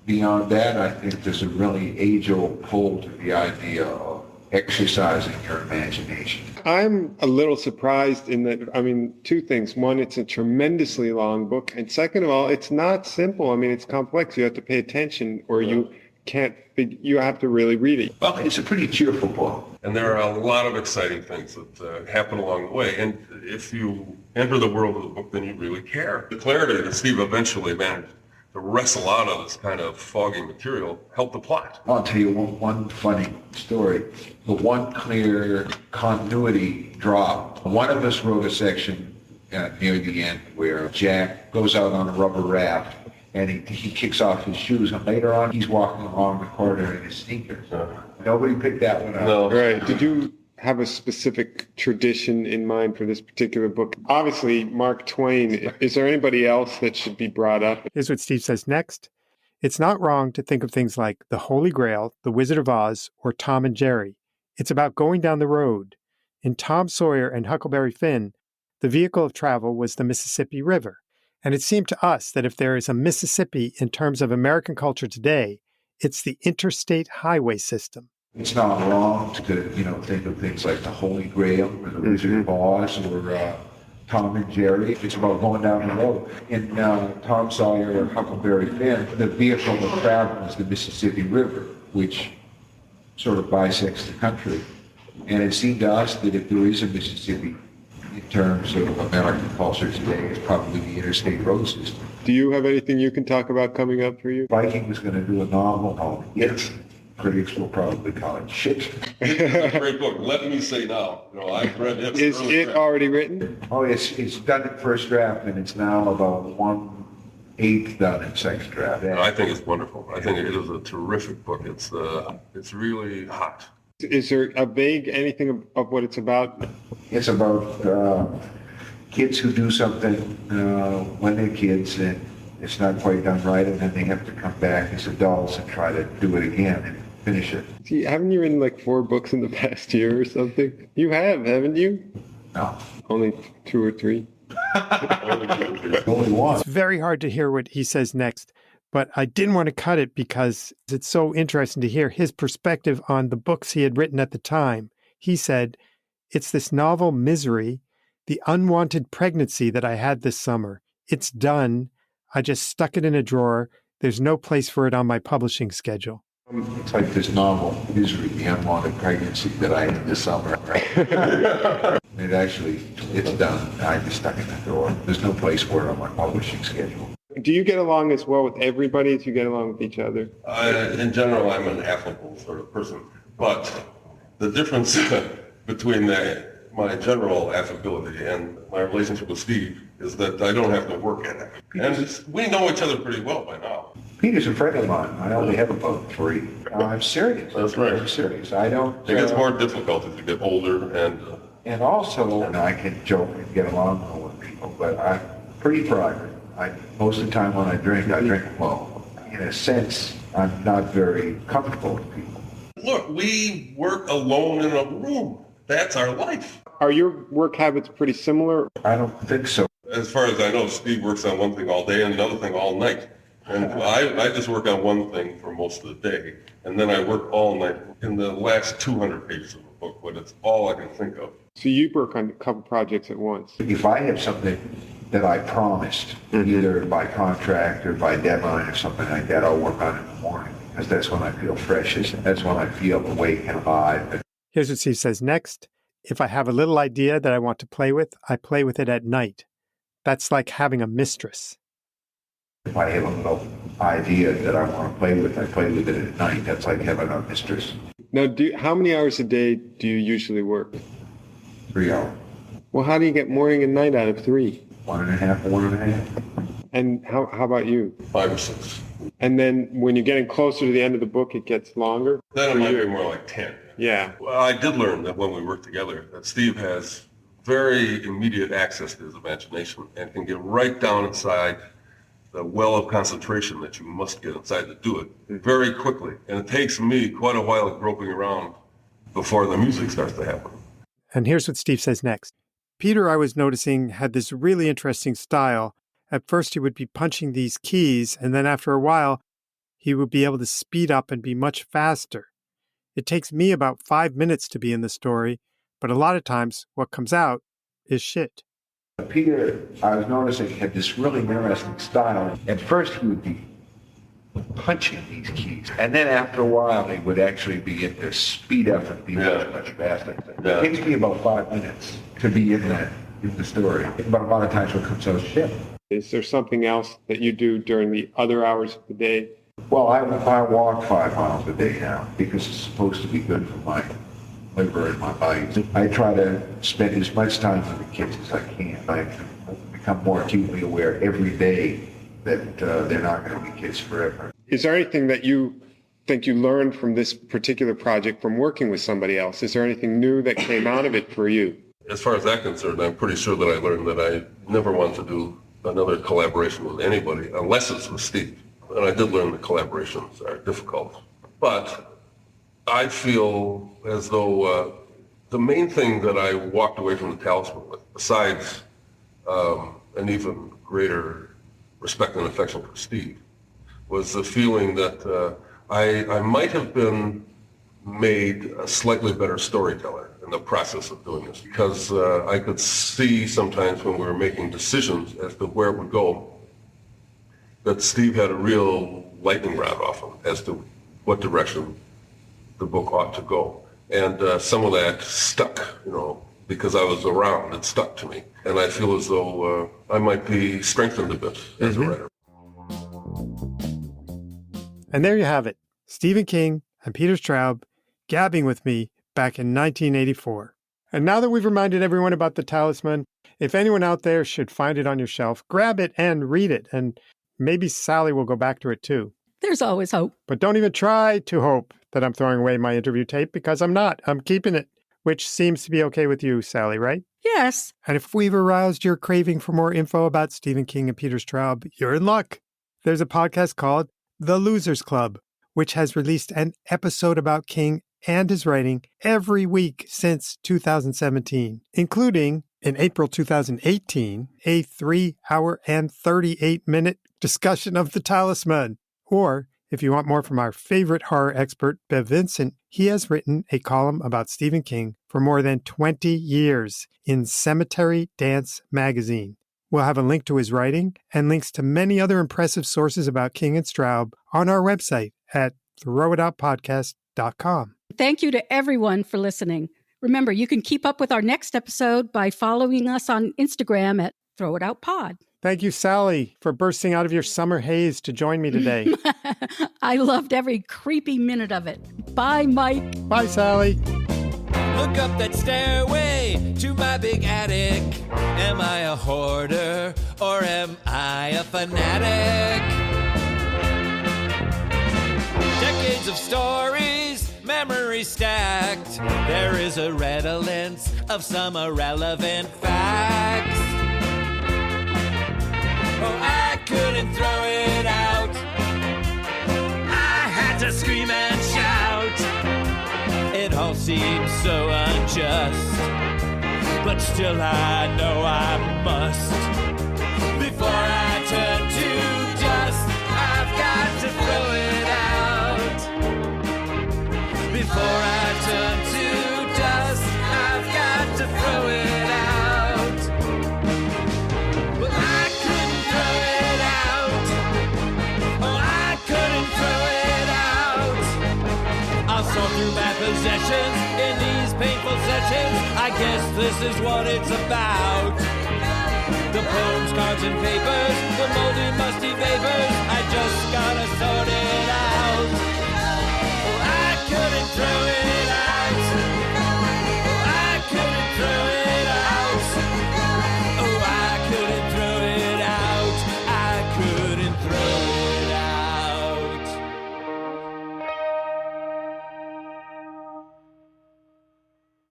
[SPEAKER 2] Beyond that, I think there's a really age-old pull to the idea of exercising your imagination.
[SPEAKER 1] I'm a little surprised in that, I mean, 2 things. One, it's a tremendously long book. And second of all, it's not simple. I mean, it's complex. You have to pay attention or you have to really read it.
[SPEAKER 2] Well, it's a pretty cheerful book.
[SPEAKER 6] And there are a lot of exciting things that happen along the way. And if you enter the world of the book, then you really care. The clarity that Steve eventually managed to wrestle out of this kind of foggy material helped the plot.
[SPEAKER 2] I'll tell you one funny story. The one clear continuity drop. One of us wrote a section near the end where Jack goes out on a rubber raft and he kicks off his shoes, and later on he's walking along the corridor in his sneakers. Nobody picked that one up.
[SPEAKER 6] No.
[SPEAKER 1] Right. Did you have a specific tradition in mind for this particular book? Obviously, Mark Twain. Is there anybody else that should be brought up?
[SPEAKER 7] Here's what Steve says next. It's not wrong to think of things like The Holy Grail, The Wizard of Oz, or Tom and Jerry. It's about going down the road. In Tom Sawyer and Huckleberry Finn, the vehicle of travel was the Mississippi River. And it seemed to us that if there is a Mississippi in terms of American culture today, it's the interstate highway system.
[SPEAKER 2] It's not wrong to think of things like the Holy Grail or the Wizard of Oz or Tom and Jerry. It's about going down the road. In Tom Sawyer, Huckleberry Finn, the vehicle of travel is the Mississippi River, which sort of bisects the country. And it seemed to us that if there is a Mississippi in terms of American culture today, it's probably the interstate road system.
[SPEAKER 7] Do you have anything you can talk about coming up for you?
[SPEAKER 2] Viking was going to do a novel called It. Critics will probably call it shit.
[SPEAKER 6] It's a great book. Let me say now, I've read it.
[SPEAKER 7] Is it already written?
[SPEAKER 2] Oh, it's done in first draft, and it's now about 1/8 done in second draft.
[SPEAKER 6] I think it's wonderful. I think it is a terrific book. It's really hot.
[SPEAKER 7] Is there a vague anything of what it's about?
[SPEAKER 2] It's about kids who do something when they're kids, and it's not quite done right, and then they have to come back as adults and try to do it again and finish it.
[SPEAKER 7] See, haven't you written like 4 books in the past year or something? You have, haven't you?
[SPEAKER 2] No.
[SPEAKER 7] Only 2 or 3?
[SPEAKER 2] Only one.
[SPEAKER 1] It's very hard to hear what he says next, but I didn't want to cut it because it's so interesting to hear his perspective on the books he had written at the time. He said, "It's this novel Misery, the unwanted pregnancy that I had this summer. It's done. I just stuck it in a drawer. There's no place for it on my publishing schedule."
[SPEAKER 2] It's like this novel, Misery, the unwanted pregnancy that I had this summer. It's done. I just stuck it in the drawer. There's no place for it on my publishing schedule.
[SPEAKER 7] Do you get along as well with everybody as you get along with each other?
[SPEAKER 6] In general, I'm an affable sort of person, but the difference between my general affability and my relationship with Steve is that I don't have to work at it. And we know each other pretty well by now.
[SPEAKER 2] Peter's a friend of mine. I only have about 3. I'm serious.
[SPEAKER 6] That's right.
[SPEAKER 2] I'm serious. I don't.
[SPEAKER 6] It gets more difficult as you get older,
[SPEAKER 2] And also, I can joke and get along well with people, but I'm pretty private. Most of the time when I drink alone. In a sense, I'm not very comfortable with people.
[SPEAKER 6] look, we work alone in a room. That's our life.
[SPEAKER 7] Are your work habits pretty similar?
[SPEAKER 2] I don't think so.
[SPEAKER 6] As far as I know, Steve works on one thing all day and another thing all night. And I just work on one thing for most of the day. And then I work all night in the last 200 pages of the book, but it's all I can think of.
[SPEAKER 7] So you work on a couple projects at once.
[SPEAKER 2] If I have something that I promised, either by contract or by deadline or something like that, I'll work on it in the morning, because that's when I feel freshest. That's when I feel awake and alive.
[SPEAKER 1] Here's what Steve says next. If I have a little idea that I want to play with, I play with it at night. That's like having a mistress.
[SPEAKER 2] If I have a little idea that I want to play with, I play with it at night. That's like having a mistress.
[SPEAKER 7] Now, how many hours a day do you usually work?
[SPEAKER 2] 3 hours.
[SPEAKER 7] Well, how do you get morning and night out of 3?
[SPEAKER 2] 1.5, 1.5.
[SPEAKER 7] And how about you?
[SPEAKER 6] 5 or 6.
[SPEAKER 7] And then when you're getting closer to the end of the book, it gets longer?
[SPEAKER 6] Then it might be more like 10.
[SPEAKER 7] Yeah.
[SPEAKER 6] Well, I did learn that when we work together, that Steve has very immediate access to his imagination and can get right down inside the well of concentration that you must get inside to do it very quickly. And it takes me quite a while of groping around before the music starts to happen.
[SPEAKER 1] And here's what Steve says next. Peter, I was noticing, had this really interesting style. At first, he would be punching these keys, and then after a while, he would be able to speed up and be much faster. It takes me about 5 minutes to be in the story, but a lot of times what comes out is shit.
[SPEAKER 2] Peter, I was noticing, had this really interesting style. At first, he would be punching these keys, and then after a while, he would actually begin to speed up and be much faster.
[SPEAKER 6] Yeah.
[SPEAKER 2] It takes me about 5 minutes to be in the story, but a lot of times what comes out is shit.
[SPEAKER 7] Is there something else that you do during the other hours of the day?
[SPEAKER 2] Well, I walk 5 miles a day now because it's supposed to be good for my liver and my body. I try to spend as much time with the kids as I can. I become more acutely aware every day that they're not going to be kids forever.
[SPEAKER 7] Is there anything that you think you learned from this particular project from working with somebody else? Is there anything new that came out of it for you?
[SPEAKER 6] As far as that concerned, I'm pretty sure that I learned that I never want to do another collaboration with anybody unless it's with Steve. And I did learn that collaborations are difficult. But I feel as though the main thing that I walked away from the Talisman with, besides an even greater respect and affection for Steve, was the feeling that I might have been made a slightly better storyteller. in the process of doing this, because I could see sometimes when we were making decisions as to where it would go, that Steve had a real lightning rod off him as to what direction the book ought to go. And some of that stuck, because I was around, it stuck to me. And I feel as though I might be strengthened a bit as a writer.
[SPEAKER 1] And there you have it, Stephen King and Peter Straub gabbing with me back in 1984. And now that we've reminded everyone about the Talisman, if anyone out there should find it on your shelf, grab it and read it. And maybe Sally will go back to it too.
[SPEAKER 4] There's always hope.
[SPEAKER 1] But don't even try to hope that I'm throwing away my interview tape, because I'm not. I'm keeping it, which seems to be okay with you, Sally, right?
[SPEAKER 4] Yes.
[SPEAKER 1] And if we've aroused your craving for more info about Stephen King and Peter Straub, you're in luck. There's a podcast called The Losers Club, which has released an episode about King and his writing every week since 2017, including in April 2018, a 3-hour and 38-minute discussion of the Talisman. Or, if you want more from our favorite horror expert, Bev Vincent, he has written a column about Stephen King for more than 20 years in Sematary Dance magazine. We'll have a link to his writing and links to many other impressive sources about King and Straub on our website at throwitoutpodcast.com.
[SPEAKER 4] Thank you to everyone for listening. Remember, you can keep up with our next episode by following us on Instagram at throwitoutpod.
[SPEAKER 1] Thank you, Sally, for bursting out of your summer haze to join me today.
[SPEAKER 4] I loved every creepy minute of it. Bye, Mike.
[SPEAKER 1] Bye, Sally.
[SPEAKER 3] Look up that stairway to my big attic. Am I a hoarder or am I a fanatic? Decades of stories, memories stacked. There is a redolence of some irrelevant facts. Oh, I couldn't throw it out. I had to scream and shout. It all seems so unjust, but still I know I must. Before I turn to dust, I've got to throw it out. Before I turn to dust, I've got to throw it out. But I couldn't throw it out. Oh, I couldn't throw it out. I'll sort through my possessions in these painful sessions. I guess this is what it's about. The poems, cards, and papers, the moldy, musty vapors. I just gotta sort